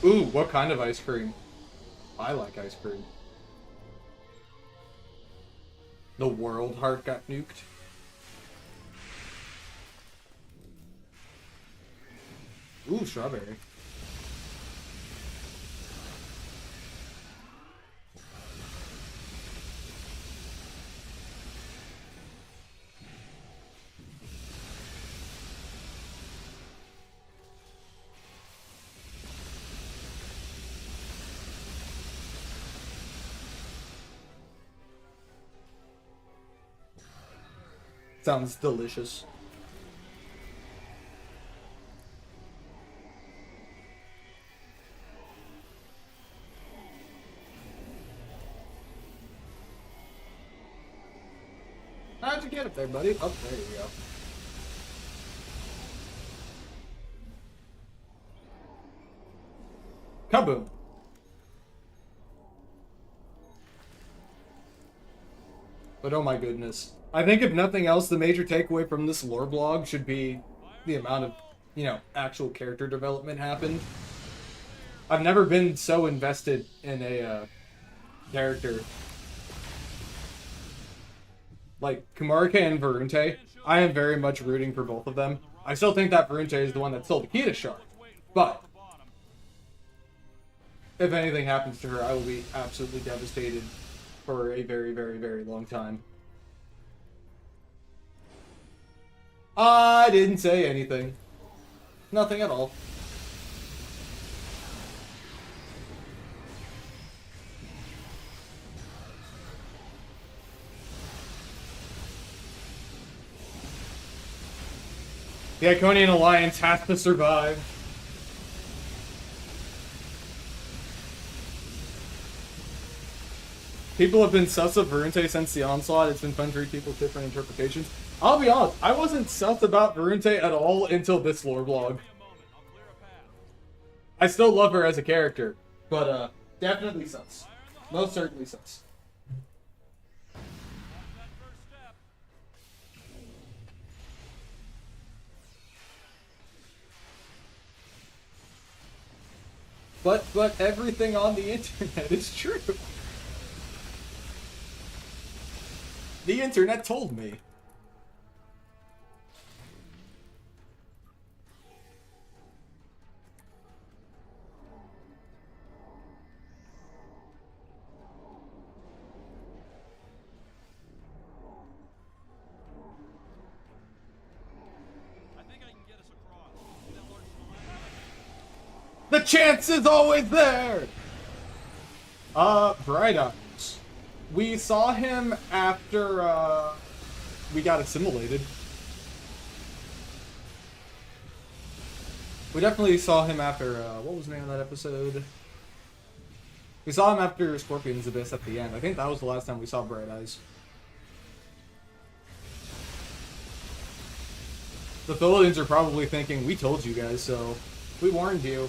Ooh, what kind of ice cream? I like ice cream. The world heart got nuked. Ooh, strawberry. Sounds delicious. How'd you get up there, buddy? Oh, there you go. Kaboom. But oh my goodness. I think if nothing else, the major takeaway from this lore blog should be the amount of, you know, actual character development happened. I've never been so invested in a character. Like, Kumarike and Varunte, I am very much rooting for both of them. I still think that Varunte is the one that stole the key to Shard. But, if anything happens to her, I will be absolutely devastated for a very, very, very long time. I didn't say anything. Nothing at all. The Iconian Alliance has to survive. People have been sus of Varunte since the onslaught. It's been fun to read people's different interpretations. I'll be honest, I wasn't sus about Varunte at all until this lore blog. I still love her as a character, but definitely sus. Most certainly sus. But everything on the internet is true. The internet told me. The chance is always there! Bright Eyes. We saw him after, we got assimilated. We definitely saw him after, what was the name of that episode? We saw him after Scorpion's Abyss at the end. I think that was the last time we saw Bright Eyes. The Philippines are probably thinking, we told you guys so. We warned you.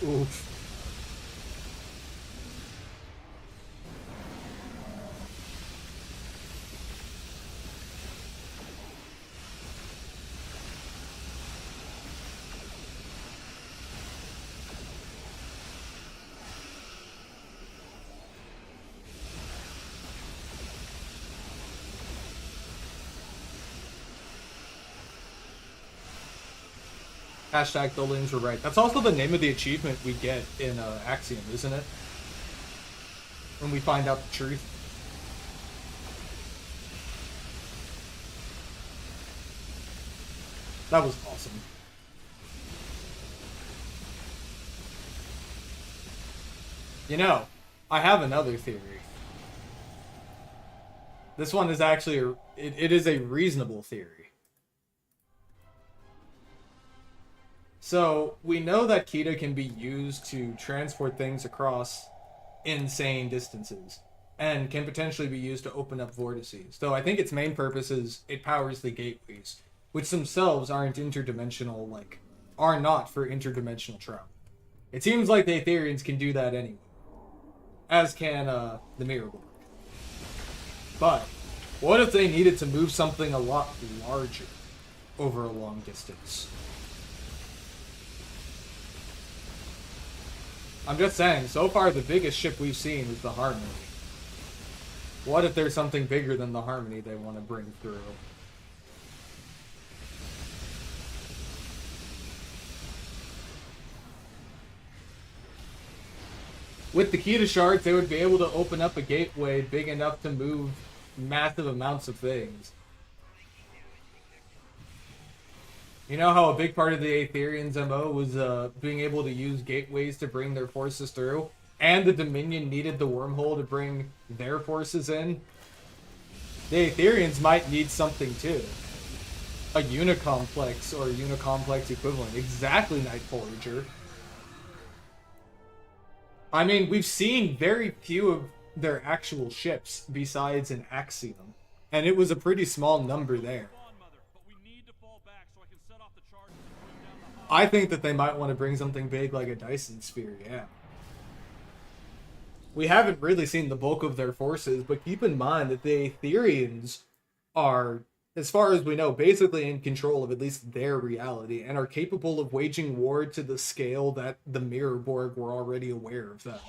Oof. Hashtag buildings were right. That's also the name of the achievement we get in Axiom, isn't it? When we find out the truth. That was awesome. You know, I have another theory. This one is actually it is a reasonable theory. So, we know that Kita can be used to transport things across insane distances, and can potentially be used to open up vortices. Though I think its main purpose is it powers the gateways, which themselves aren't interdimensional, are not for interdimensional travel. It seems like the Aetherians can do that anyway, as can the Mirrorborg. But, what if they needed to move something a lot larger over a long distance? I'm just saying, so far the biggest ship we've seen is the Harmony. What if there's something bigger than the Harmony they want to bring through? With the Kita shards, they would be able to open up a gateway big enough to move massive amounts of things. You know how a big part of the Aetherians' MO was being able to use gateways to bring their forces through? And the Dominion needed the wormhole to bring their forces in? The Aetherians might need something too. A Unicomplex or Unicomplex equivalent. Exactly, Night Forager. I mean, we've seen very few of their actual ships besides an Axiom. And it was a pretty small number there. I think that they might want to bring something big like a Dyson Sphere, yeah. We haven't really seen the bulk of their forces, but keep in mind that the Aetherians are, as far as we know, basically in control of at least their reality, and are capable of waging war to the scale that the Mirrorborg were already aware of them.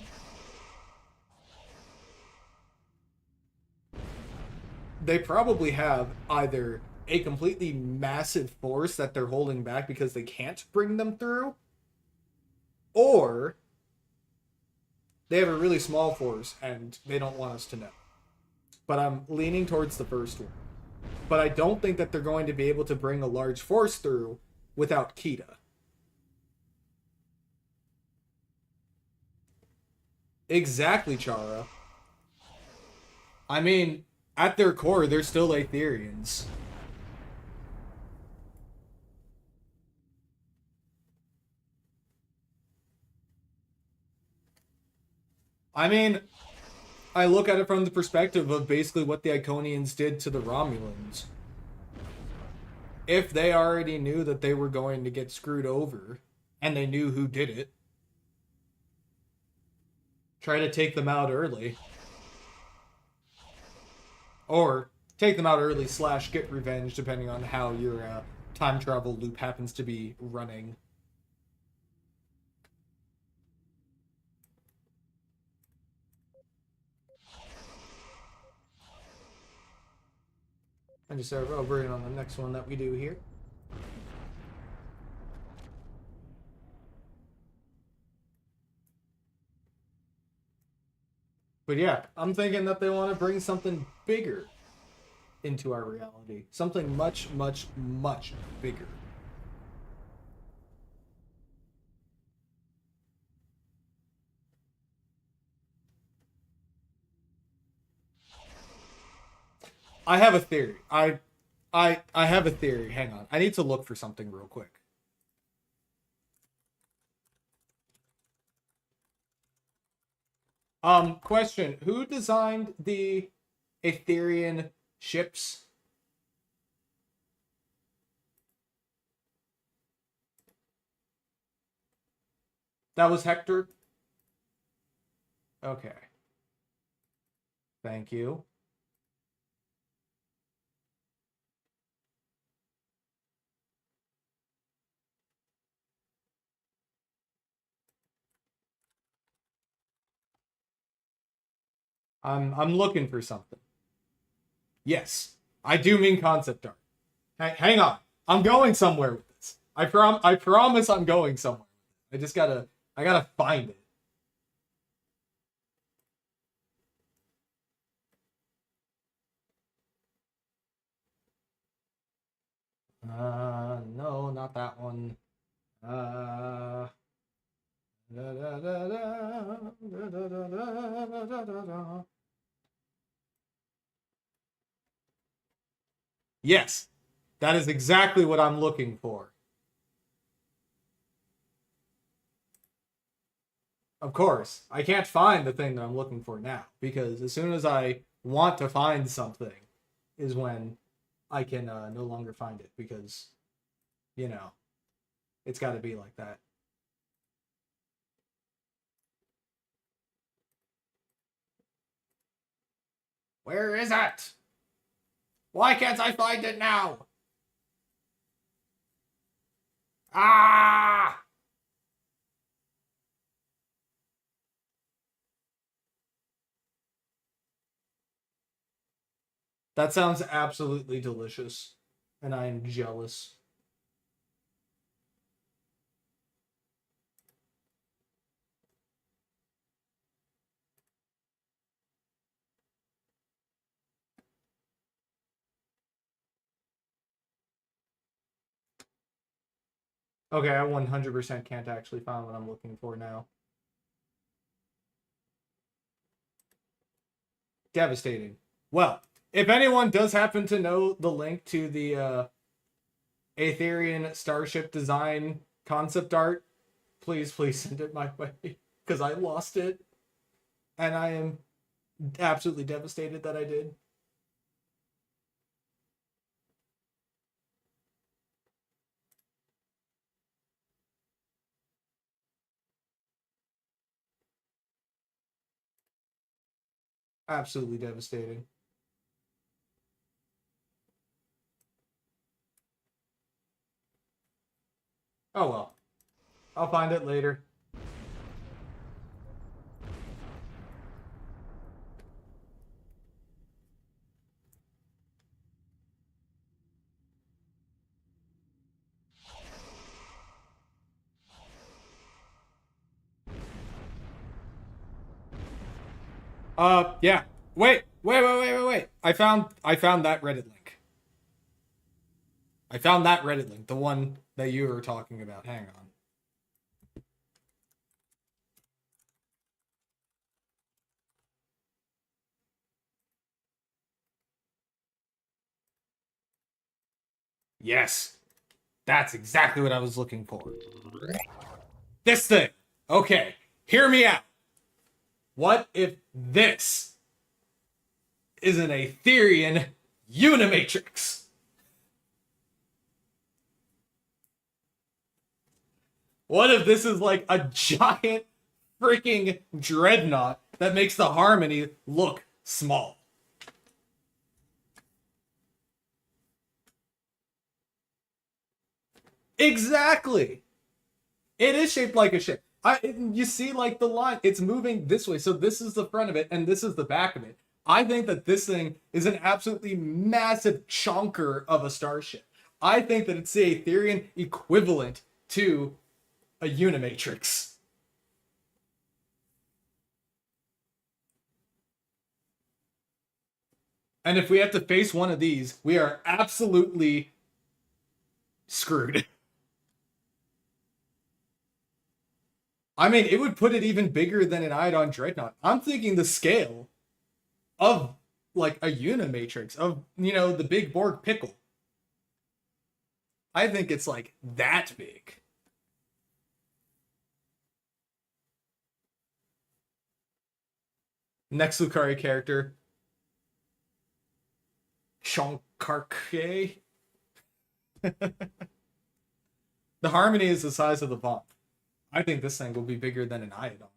They probably have either a completely massive force that they're holding back because they can't bring them through, or they have a really small force and they don't want us to know. But I'm leaning towards the first one. But I don't think that they're going to be able to bring a large force through without Kita. Exactly, Chara. I mean, at their core, they're still Aetherians. I mean, I look at it from the perspective of basically what the Iconians did to the Romulans. If they already knew that they were going to get screwed over, and they knew who did it, try to take them out early. Or take them out early / get revenge, depending on how your time travel loop happens to be running. I just start over on the next one that we do here. But yeah, I'm thinking that they want to bring something bigger into our reality. Something much, much, much bigger. I have a theory. I have a theory. Hang on. I need to look for something real quick. Question. Who designed the Aetherian ships? That was Hector? Okay. Thank you. I'm looking for something. Yes, I do mean concept art. Hang on. I'm going somewhere with this. I promise I'm going somewhere. I gotta find it. No, not that one. Da, da, da, da, da, da, da, da, da, da, da. Yes, that is exactly what I'm looking for. Of course, I can't find the thing that I'm looking for now, because as soon as I want to find something is when I can no longer find it, because, you know, it's got to be like that. Where is it? Why can't I find it now? Ah! That sounds absolutely delicious, and I am jealous. Okay, I 100% can't actually find what I'm looking for now. Devastating. Well, if anyone does happen to know the link to the Aetherian starship design concept art, please send it my way, because I lost it, and I am absolutely devastated that I did. Absolutely devastating. Oh well. I'll find it later. Yeah. Wait. I found that Reddit link. I found that Reddit link, the one that you were talking about. Hang on. Yes. That's exactly what I was looking for. This thing. Okay. Hear me out. What if this is an Aetherian Unimatrix? What if this is like a giant freaking dreadnought that makes the Harmony look small? Exactly. It is shaped like a ship. You see, like, the line, it's moving this way. So this is the front of it, and this is the back of it. I think that this thing is an absolutely massive chonker of a starship. I think that it's the Aetherian equivalent to a Unimatrix. And if we have to face one of these, we are absolutely screwed. I mean, it would put it even bigger than an Iodon Dreadnought. I'm thinking the scale of, like, a Unimatrix, of, you know, the big Borg pickle. I think it's, like, that big. Next Lucari character. Shonkarke. The Harmony is the size of the bomb. I think this thing will be bigger than an iodine.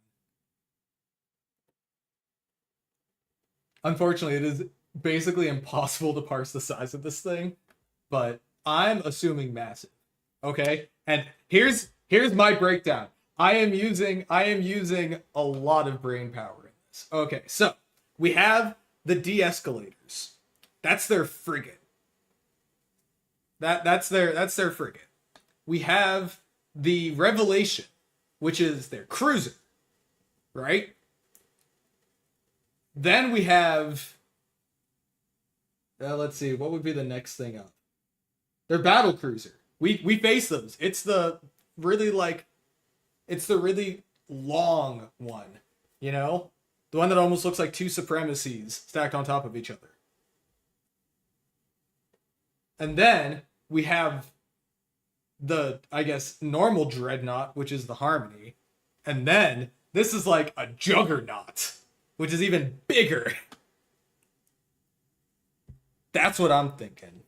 Unfortunately, it is basically impossible to parse the size of this thing, but I'm assuming massive. Okay? And here's my breakdown. I am using a lot of brain power in this. Okay, so we have the de-escalators. That's their frigate. That's their frigate. We have the Revelation, which is their cruiser, right? Then we have, let's see, what would be the next thing up? Their battle cruiser. We face those. It's the really long one, you know? The one that almost looks like two supremacies stacked on top of each other. And then we have the, I guess, normal dreadnought, which is the Harmony. And then this is like a juggernaut, which is even bigger. That's what I'm thinking.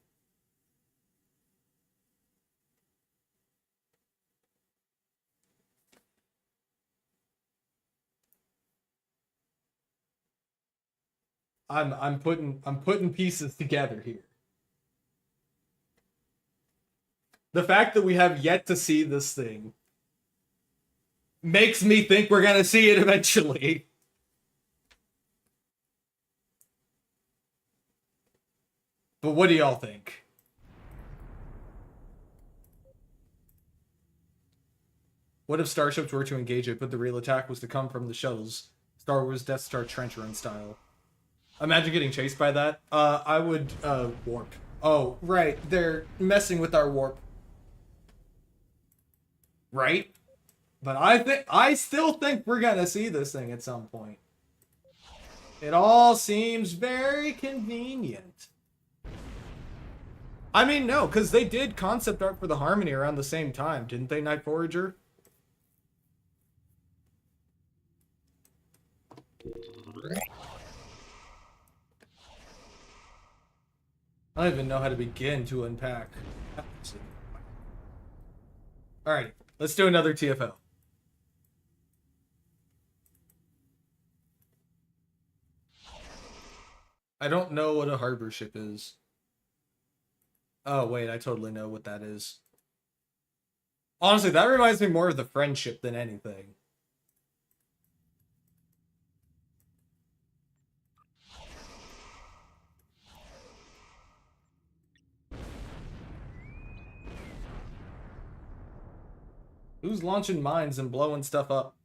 I'm putting pieces together here. The fact that we have yet to see this thing makes me think we're gonna see it eventually. But what do y'all think? What if starships were to engage it, but the real attack was to come from the shuttles? Star Wars Death Star trench run style. Imagine getting chased by that. I would, warp. Oh, right. They're messing with our warp. Right? But I still think we're gonna see this thing at some point. It all seems very convenient. I mean, no, because they did concept art for the Harmony around the same time, didn't they, Night Forager? I don't even know how to begin to unpack. Alright, let's do another TFO. I don't know what a harbor ship is. Oh, wait, I totally know what that is. Honestly, that reminds me more of the Friendship than anything. Who's launching mines and blowing stuff up?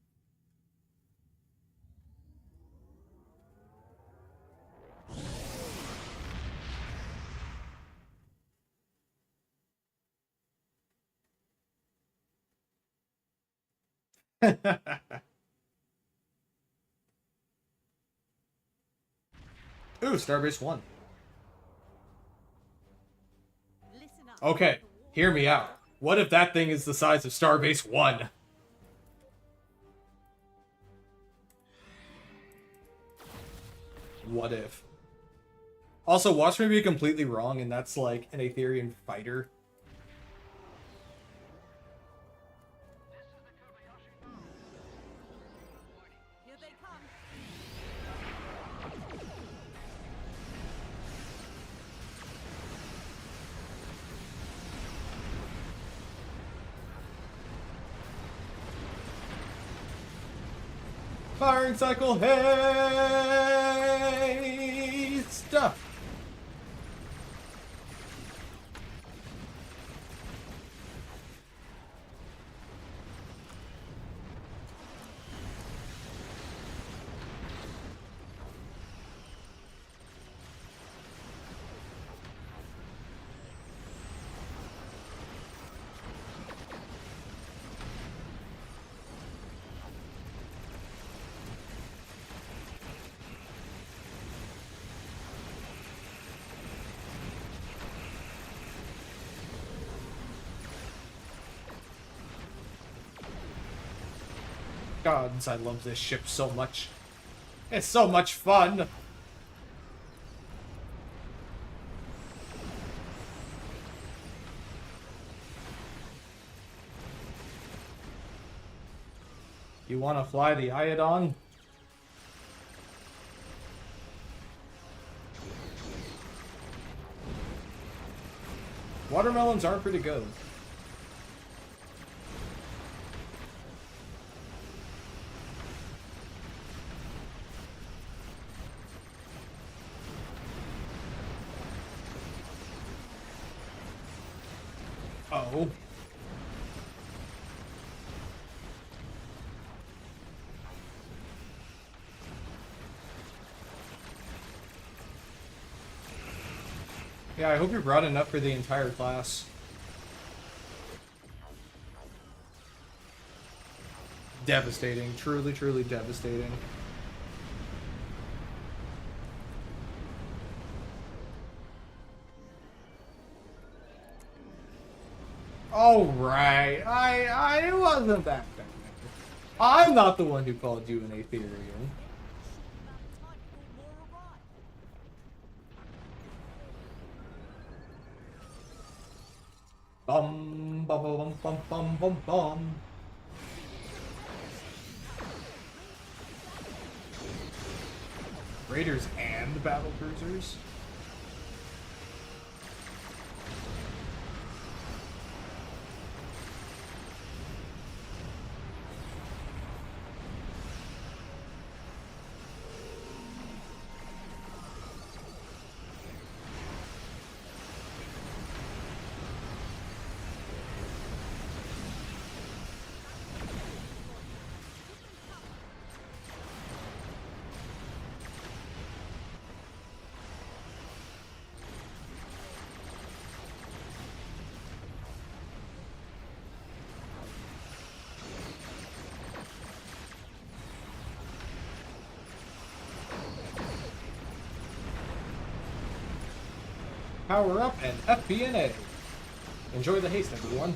Ooh, Starbase 1. Okay, hear me out. What if that thing is the size of Starbase 1? What if? Also, watch me be completely wrong, and that's like an Aetherian fighter. Here they come. Firing cycle, hey! Stuff! Gods, I love this ship so much. It's so much fun! You want to fly the Iodon? Watermelons are pretty good. Oh. Yeah, I hope you're broad enough for the entire class. Devastating. Truly, truly devastating. Alright. It wasn't that bad. I'm not the one who called you an Aetherian. Bum bum bum bum bum bum bum. Raiders and battle cruisers. Power up and FP&A. Enjoy the haste, everyone.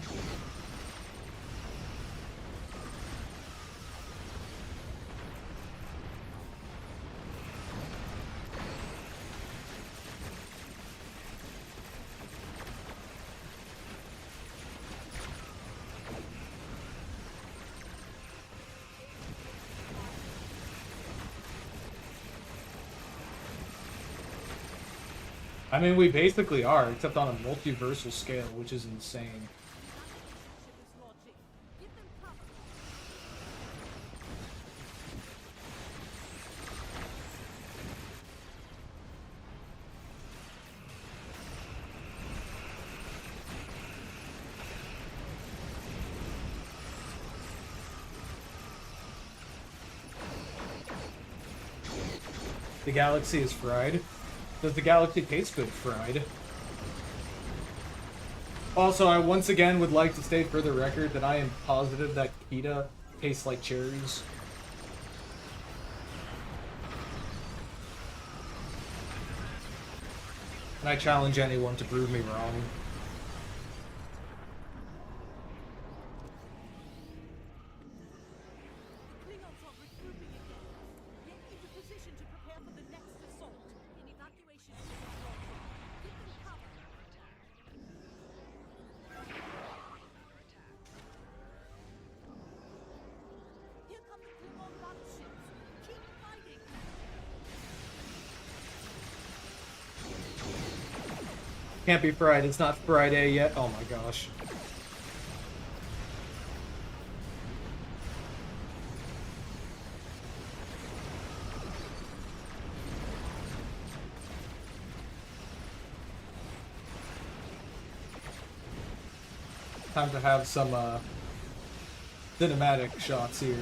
I mean, we basically are, except on a multiversal scale, which is insane. The galaxy is fried. Does the galaxy taste good fried? Also, I once again would like to state for the record that I am positive that Kita tastes like cherries. And I challenge anyone to prove me wrong. Can't be fried, it's not Friday yet. Oh my gosh. Time to have some cinematic shots here.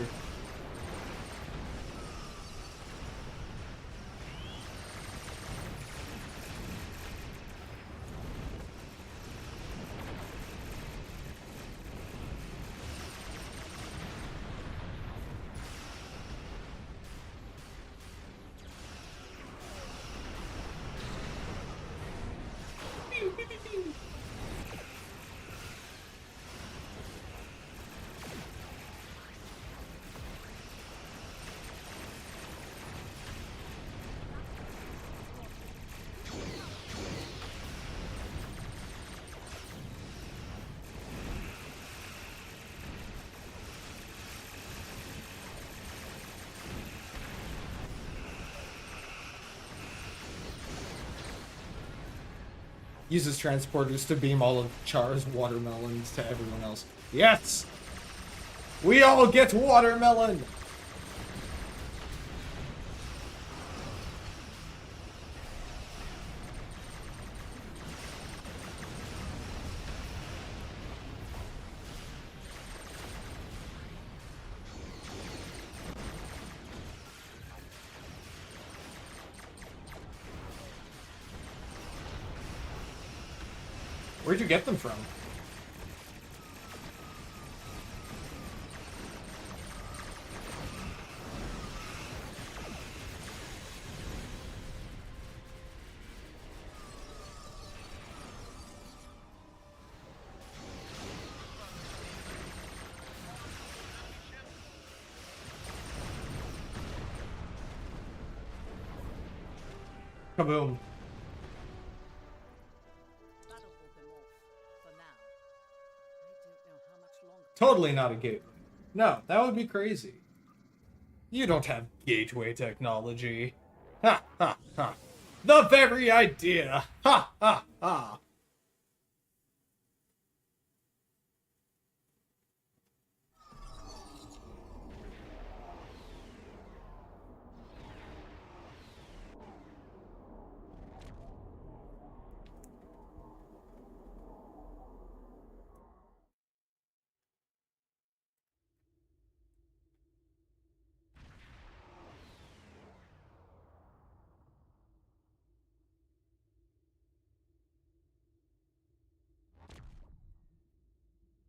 Uses transporters to beam all of Char's watermelons to everyone else. Yes! We all get watermelon! Where'd you get them from? Kaboom. Totally not a gateway. No, that would be crazy. You don't have gateway technology. Ha ha ha. The very idea. Ha ha ha.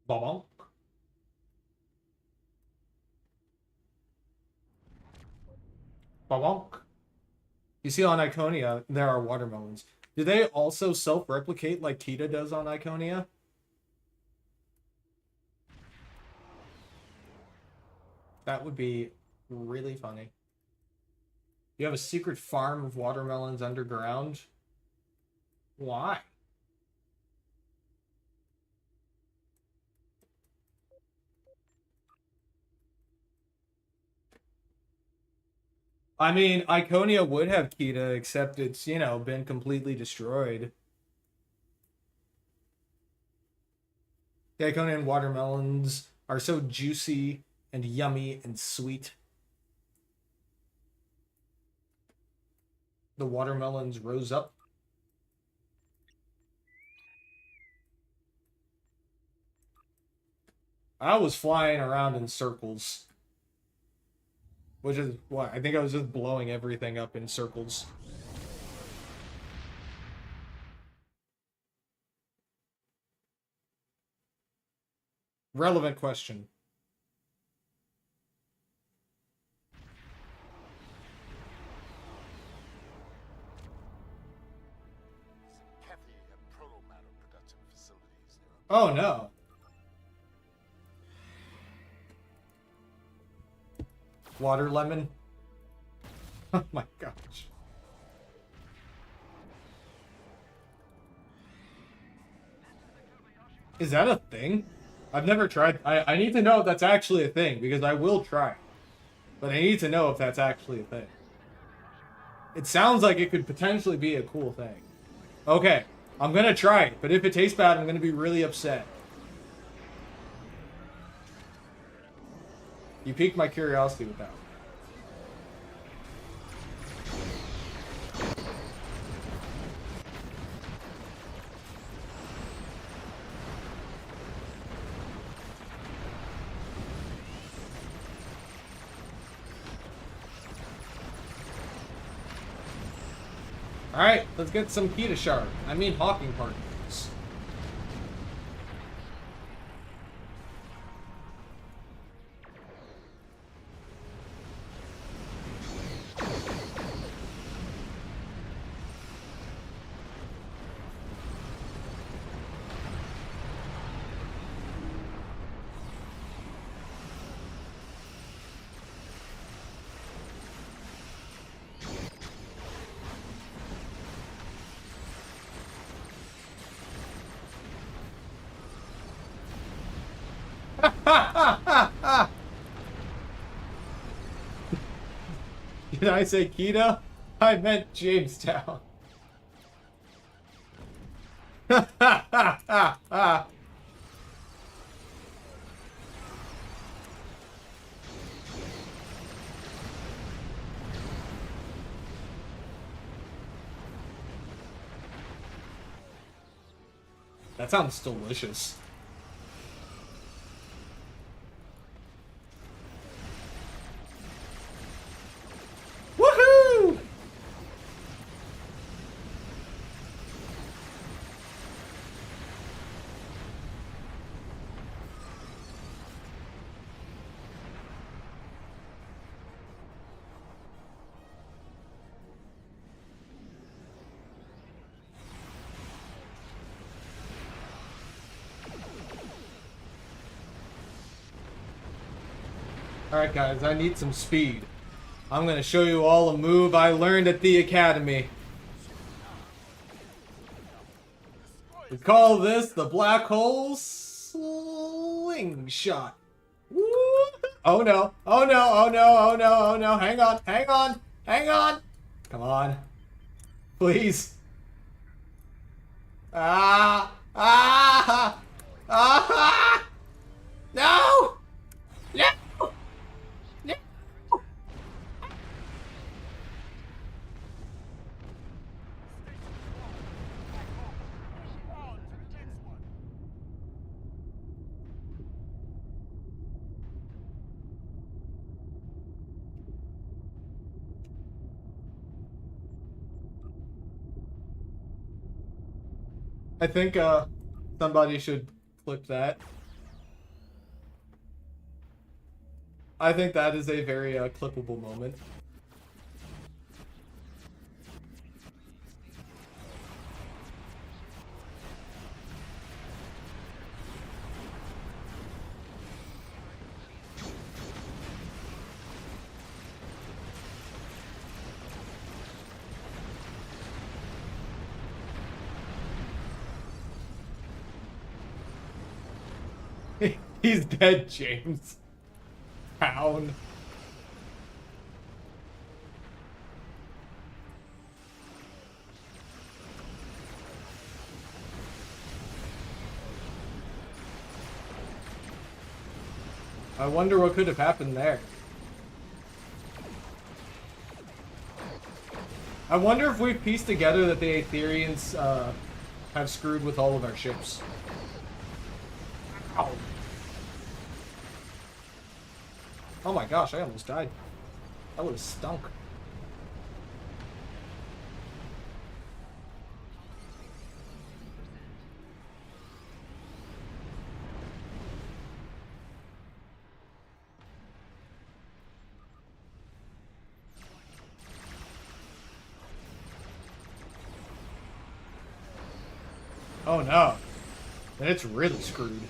Bonk. Bonk. You see on Iconia, there are watermelons. Do they also self-replicate like Kita does on Iconia? That would be really funny. You have a secret farm of watermelons underground? Why? I mean, Iconia would have Kita, except it's, you know, been completely destroyed. The Iconian watermelons are so juicy and yummy and sweet. The watermelons rose up. I was flying around in circles. Which is what? I think I was just blowing everything up in circles. Relevant question. Oh no. Water lemon. Oh my gosh. Is that a thing? I've never tried. I need to know if that's actually a thing, because I will try. But I need to know if that's actually a thing. It sounds like it could potentially be a cool thing. Okay, I'm gonna try it, but if it tastes bad, I'm gonna be really upset. You piqued my curiosity with that one. Alright, let's get some Kita Shard. I mean Hawking Particles. Did I say Kita? I meant Jamestown. That sounds delicious. Woohoo! Alright guys, I need some speed. I'm gonna show you all a move I learned at the academy. We call this the black hole slingshot. Woo! Oh no, oh no, oh no, oh no, oh no, hang on, hang on, hang on! Come on. Please. Ah! Ah! Ah! No! No! No! I think somebody should clip that. I think that is a very clippable moment. He's dead, James. Pound. I wonder what could have happened there. I wonder if we've pieced together that the Aetherians have screwed with all of our ships. Ow. Oh my gosh, I almost died. That would have stunk. Oh no. Then it's really screwed.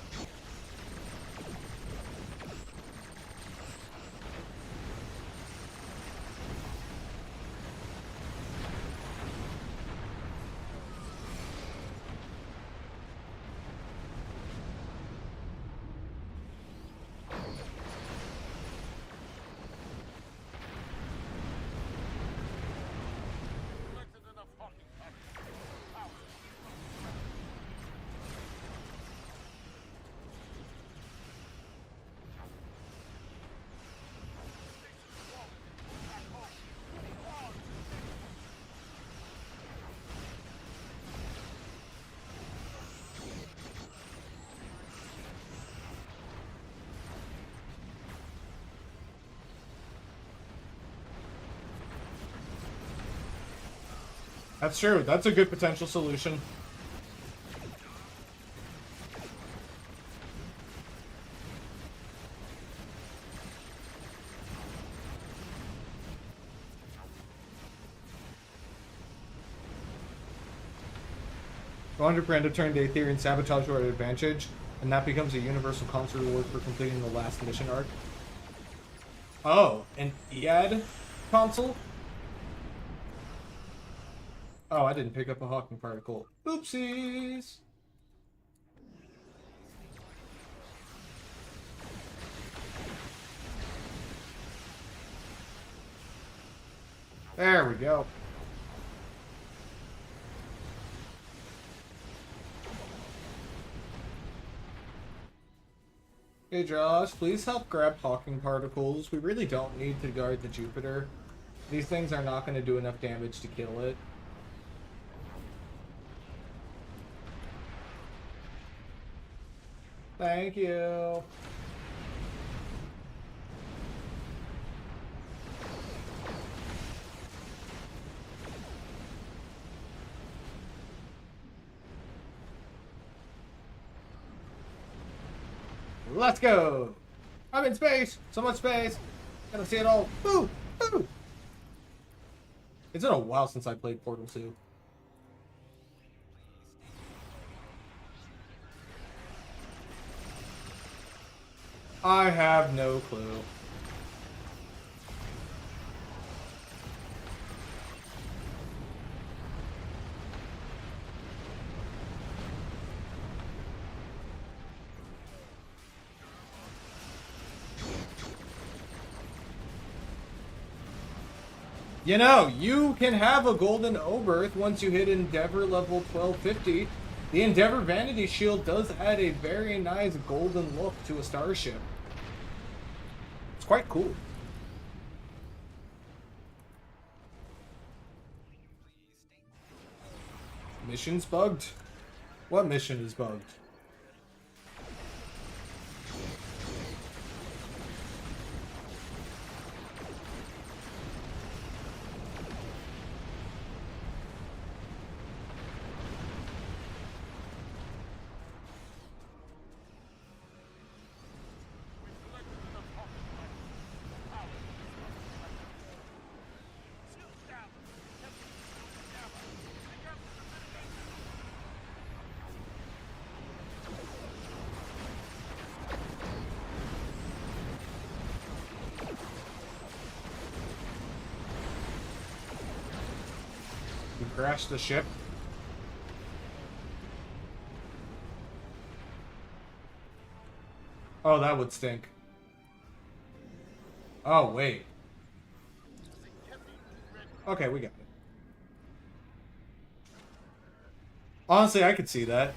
That's true. That's a good potential solution. Wander Brando turned the Aetherian sabotage to our advantage, and that becomes a universal concert reward for completing the last mission arc. Oh, an EAD console? Oh, I didn't pick up a Hawking particle. Oopsies! There we go. Hey Josh, please help grab Hawking Particles. We really don't need to guard the Jupiter. These things are not going to do enough damage to kill it. Thank you. Let's go! I'm in space! So much space! Gotta see it all. Woo! Woo! It's been a while since I played Portal 2. I have no clue. You know, you can have a golden Oberth once you hit Endeavor level 1250. The Endeavor Vanity Shield does add a very nice golden look to a starship. It's quite cool. Mission's bugged? What mission is bugged? You crashed the ship? Oh, that would stink. Oh, wait. Okay, we got it. Honestly, I could see that.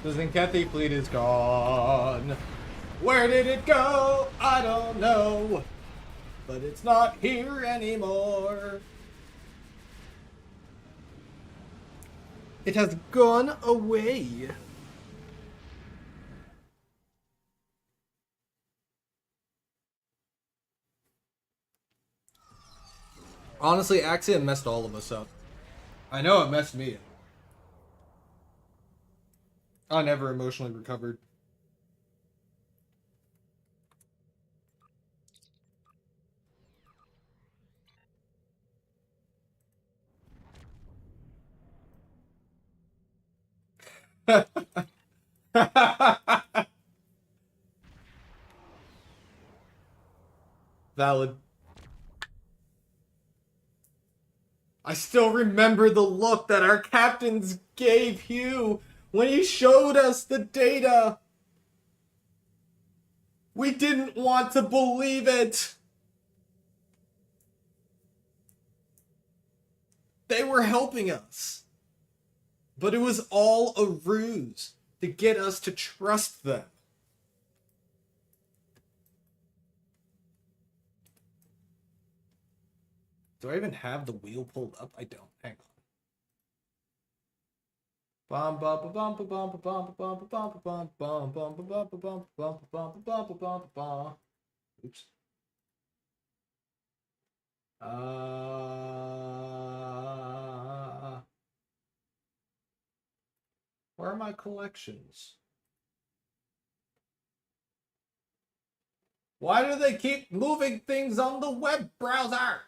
The Zinkethi fleet is gone. Where did it go? I don't know. But it's not here anymore. It has gone away. Honestly, Axiom messed all of us up. I know it messed me up. I never emotionally recovered. Valid. I still remember the look that our captains gave Hugh when he showed us the data. We didn't want to believe it. They were helping us. But it was all a ruse to get us to trust them. Do I even have the wheel pulled up? I don't. Hang on. Oops. Where are my collections? Why do they keep moving things on the web browser?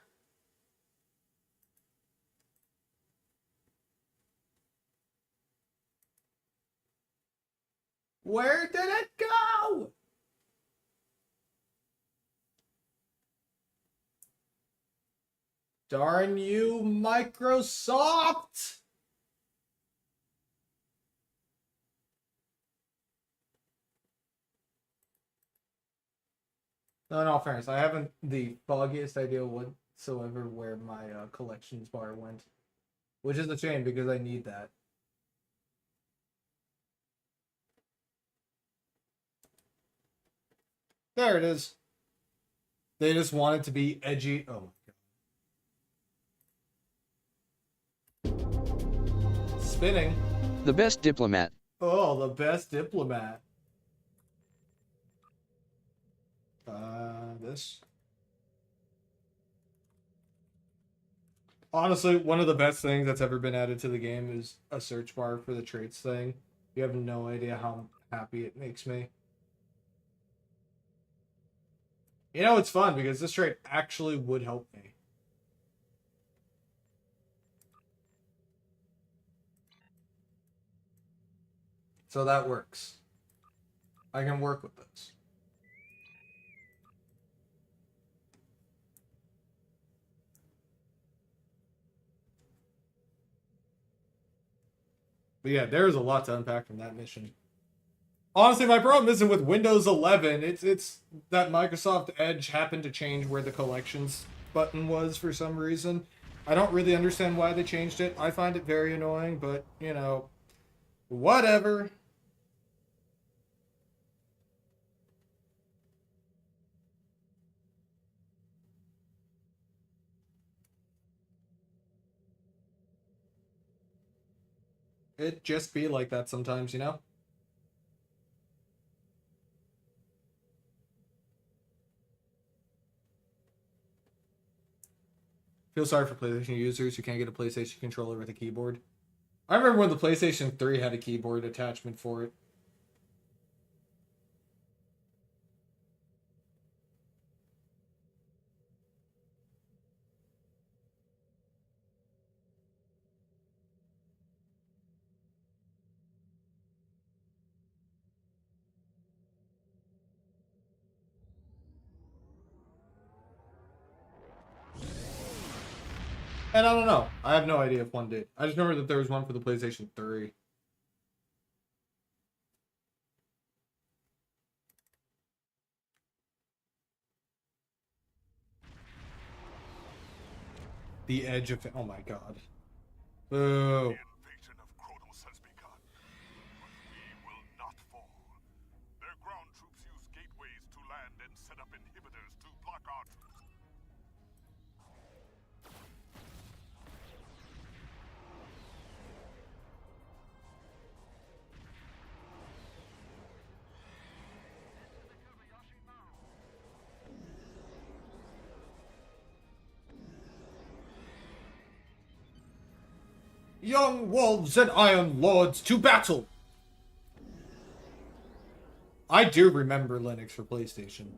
Where did it go? Darn you, Microsoft! No, in all fairness, I haven't the foggiest idea whatsoever where my collections bar went. Which is a shame because I need that. There it is. They just wanted to be edgy. Oh my god. Spinning. The best diplomat. Oh, the best diplomat. This. Honestly, one of the best things that's ever been added to the game is a search bar for the traits thing. You have no idea how happy it makes me. You know, it's fun because this trait actually would help me. So that works. I can work with this. But yeah, there is a lot to unpack from that mission. Honestly, my problem isn't with Windows 11. It's that Microsoft Edge happened to change where the collections button was for some reason. I don't really understand why they changed it. I find it very annoying, but, you know, whatever. It just be like that sometimes, you know? Feel sorry for PlayStation users who can't get a PlayStation controller with a keyboard. I remember when the PlayStation 3 had a keyboard attachment for it. And I don't know. I have no idea if one did. I just remember that there was one for the PlayStation 3. The edge of... Oh my god. Boo. Invasion of Kronos has begun, but we will not fall. Their ground troops use gateways to land and set up inhibitors to block our troops. Young wolves and iron lords to battle! I do remember Linux for PlayStation.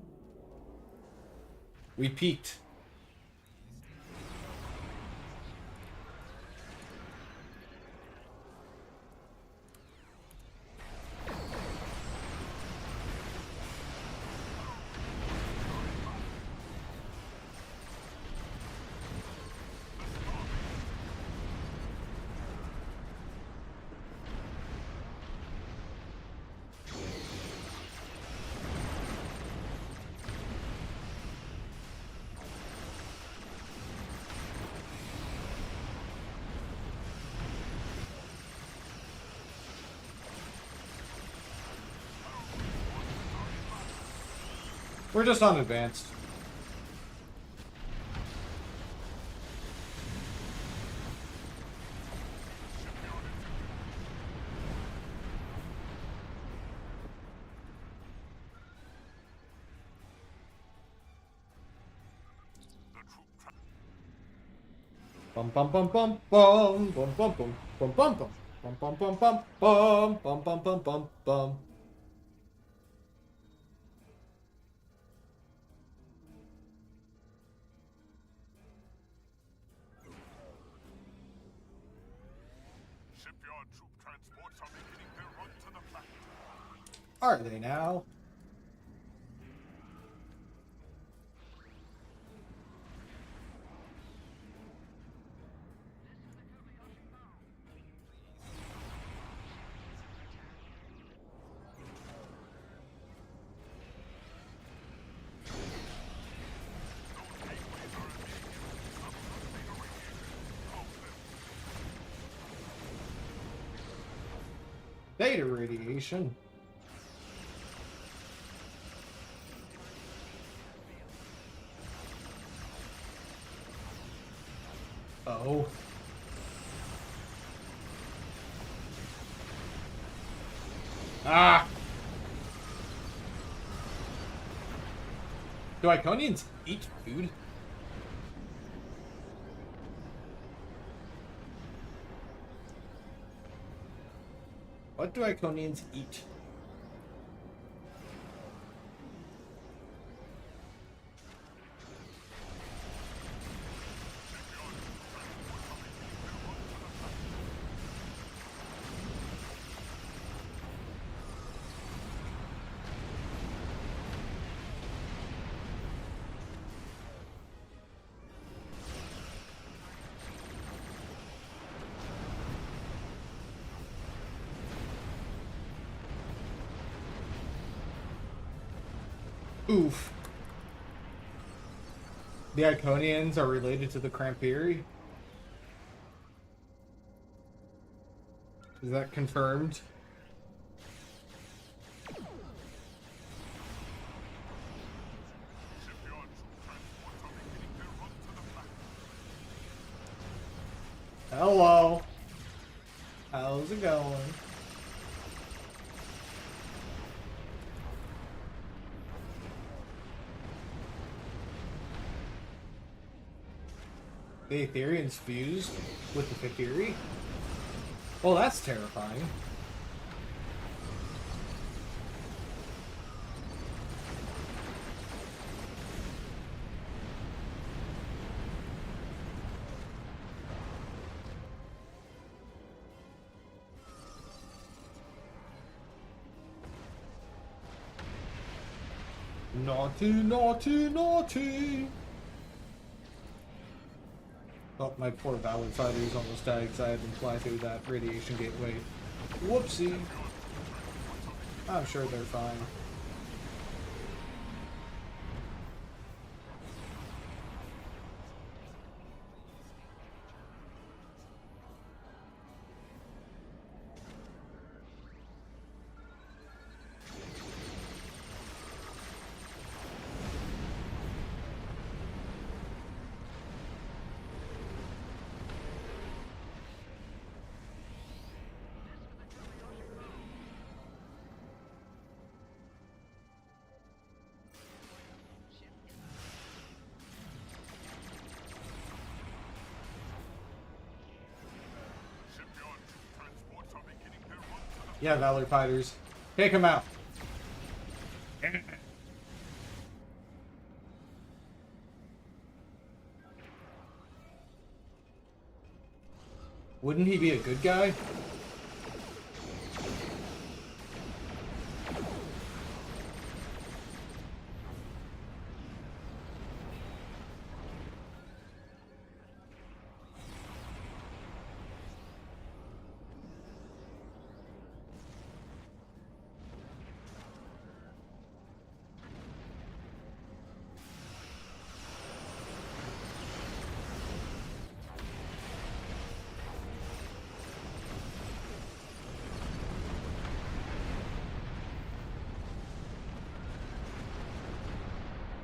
We peaked. We're just on advanced. Bum bum bum bum bum bum bum bum bum bum bum bum bum bum bum bum bum bum bum bum. Shipyard troop transports are beginning their run to the planet. Are they now? Data radiation. Oh. Ah! Do Iconians eat food? What do Iconians eat? Oof. The Iconians are related to the Crampiri? Is that confirmed? Hello. How's it going? The Aetherians fused with the Fikiri? Well, that's terrifying. Naughty, naughty, naughty! Oh, my poor Valor Fighters almost died because I had them fly through that radiation gateway. Whoopsie. I'm sure they're fine. Yeah, Valor Fighters. Take him out. Wouldn't he be a good guy?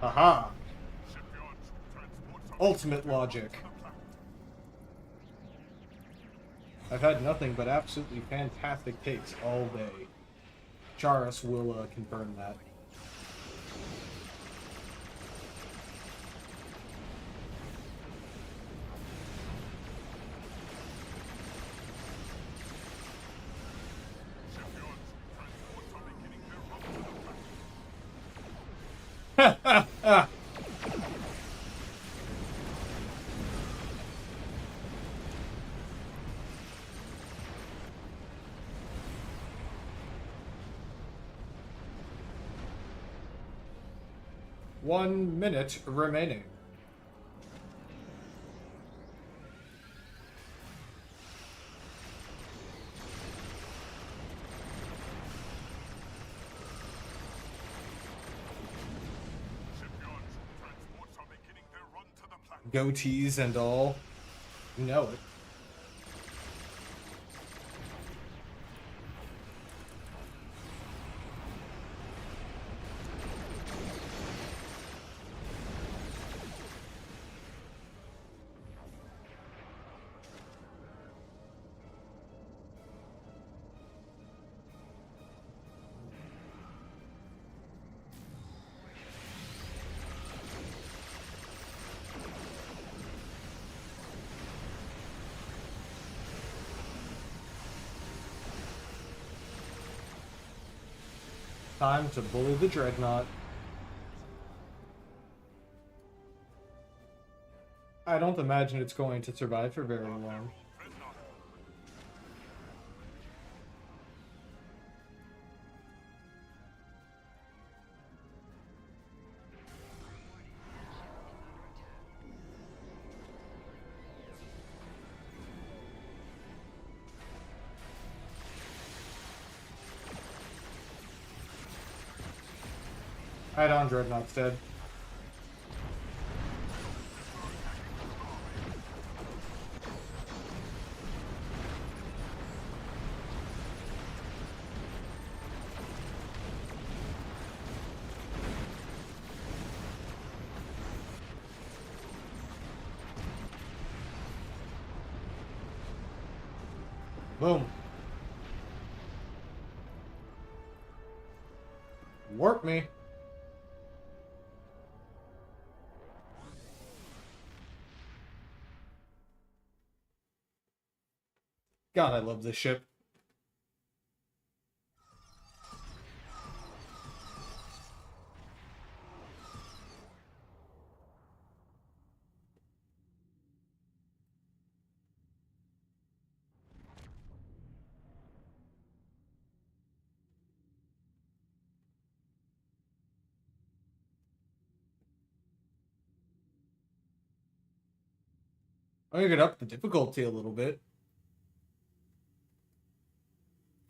Aha! Ultimate logic. I've had nothing but absolutely fantastic takes all day. Charis will confirm that. Ha ha ha! One minute remaining. Goatees and all. You know it. Time to bully the Dreadnought. I don't imagine it's going to survive for very long. Right on, Dreadnought's dead. Boom. Warp me. God, I love this ship. I'm gonna get up the difficulty a little bit.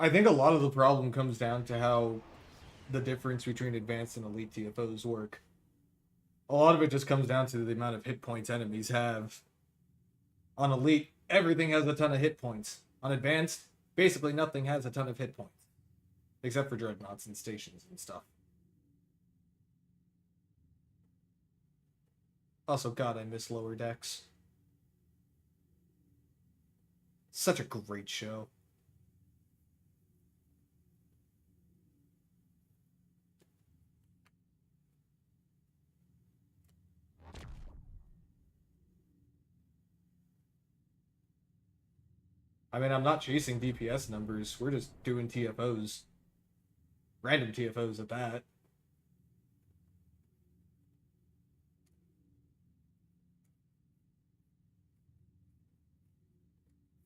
I think a lot of the problem comes down to how the difference between advanced and elite TFOs work. A lot of it just comes down to the amount of hit points enemies have. On elite, everything has a ton of hit points. On advanced, basically nothing has a ton of hit points. Except for dreadnoughts and stations and stuff. Also, God, I miss Lower Decks. Such a great show. I mean, I'm not chasing DPS numbers. We're just doing TFOs. Random TFOs at that.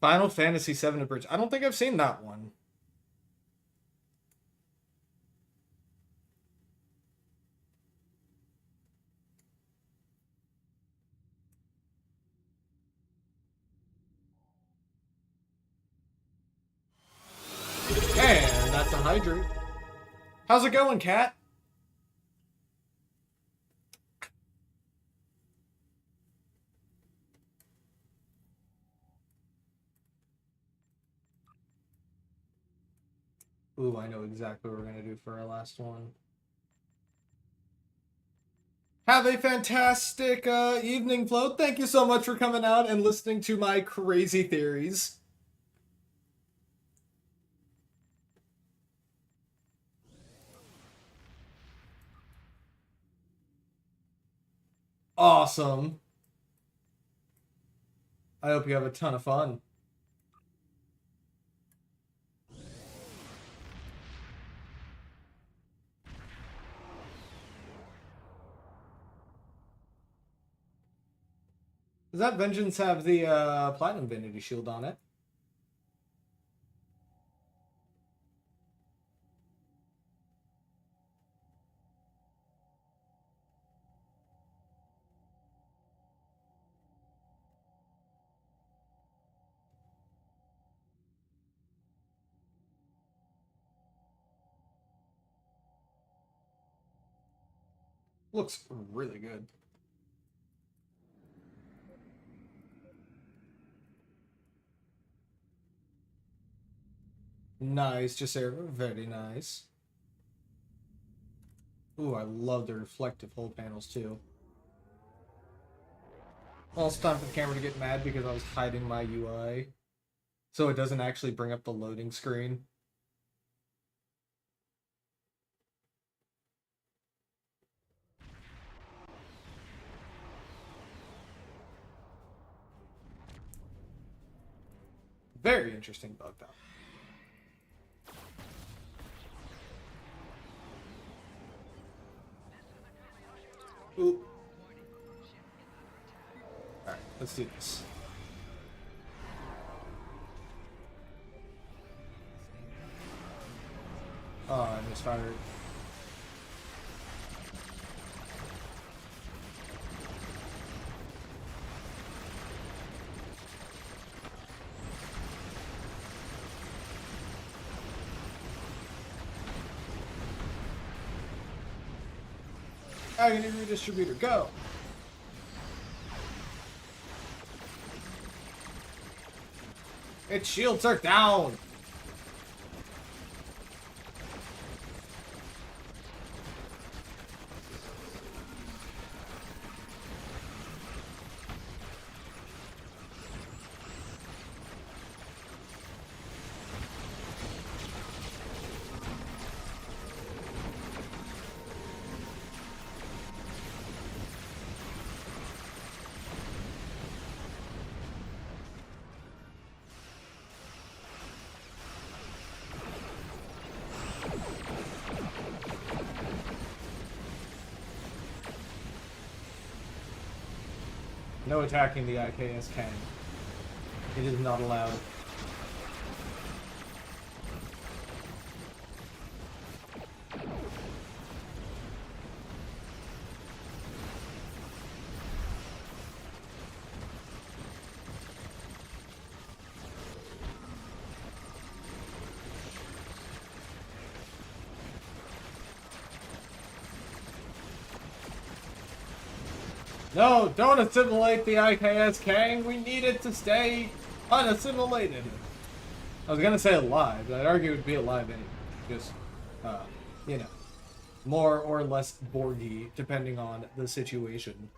Final Fantasy VII Abridged. I don't think I've seen that one. And that's a hydrate. How's it going, Cat? Ooh, I know exactly what we're going to do for our last one. Have a fantastic evening, Float. Thank you so much for coming out and listening to my crazy theories. Awesome. I hope you have a ton of fun. Does that Vengeance have the Platinum Vanity Shield on it? Looks really good. Nice, Jacera. Very nice. Ooh, I love the reflective hull panels too. Well, it's time for the camera to get mad because I was hiding my UI. So it doesn't actually bring up the loading screen. Very interesting bug though. Ooh. Alright, let's do this. Oh, I misfired. Agony redistributor, go! Its shields are down! No attacking the IKS Kang. It is not allowed. No, don't assimilate the IKS Kang. We need it to stay unassimilated. I was gonna say alive, but I'd argue it would be alive anyway. Just, you know, more or less Borgy, depending on the situation.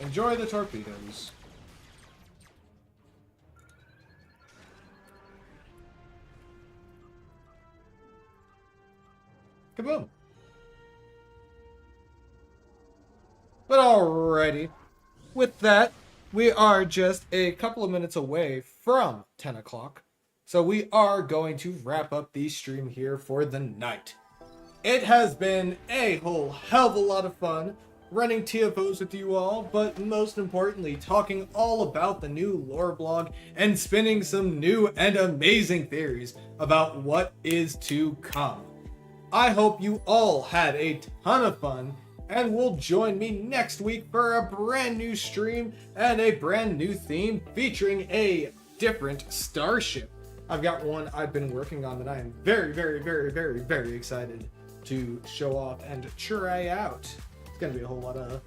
Enjoy the torpedoes. Kaboom. But alrighty. With that, we are just a couple of minutes away from 10 o'clock. So we are going to wrap up the stream here for the night. It has been a whole hell of a lot of fun running TFOs with you all, but most importantly, talking all about the new lore blog and spinning some new and amazing theories about what is to come. I hope you all had a ton of fun and will join me next week for a brand new stream and a brand new theme featuring a different starship. I've got one I've been working on that I am very, very, very, very, very excited to show off and try out. It's gonna be a whole lot of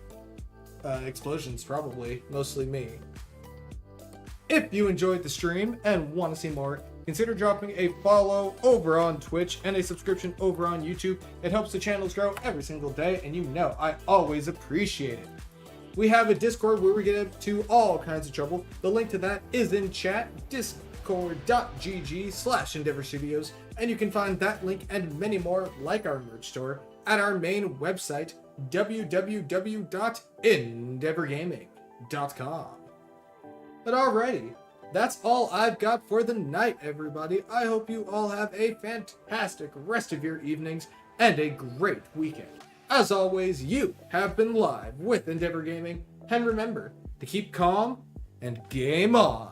explosions, probably, mostly me. If you enjoyed the stream and want to see more, consider dropping a follow over on Twitch and a subscription over on YouTube. It helps the channels grow every single day, and you know I always appreciate it. We have a Discord where we get into all kinds of trouble. The link to that is in chat, discord.gg/Endeavor Studios, and you can find that link and many more like our merch store at our main website, www.endeavorgaming.com. But alrighty, that's all I've got for the night, everybody. I hope you all have a fantastic rest of your evenings and a great weekend. As always, you have been live with Endeavor Gaming, and remember to keep calm and game on.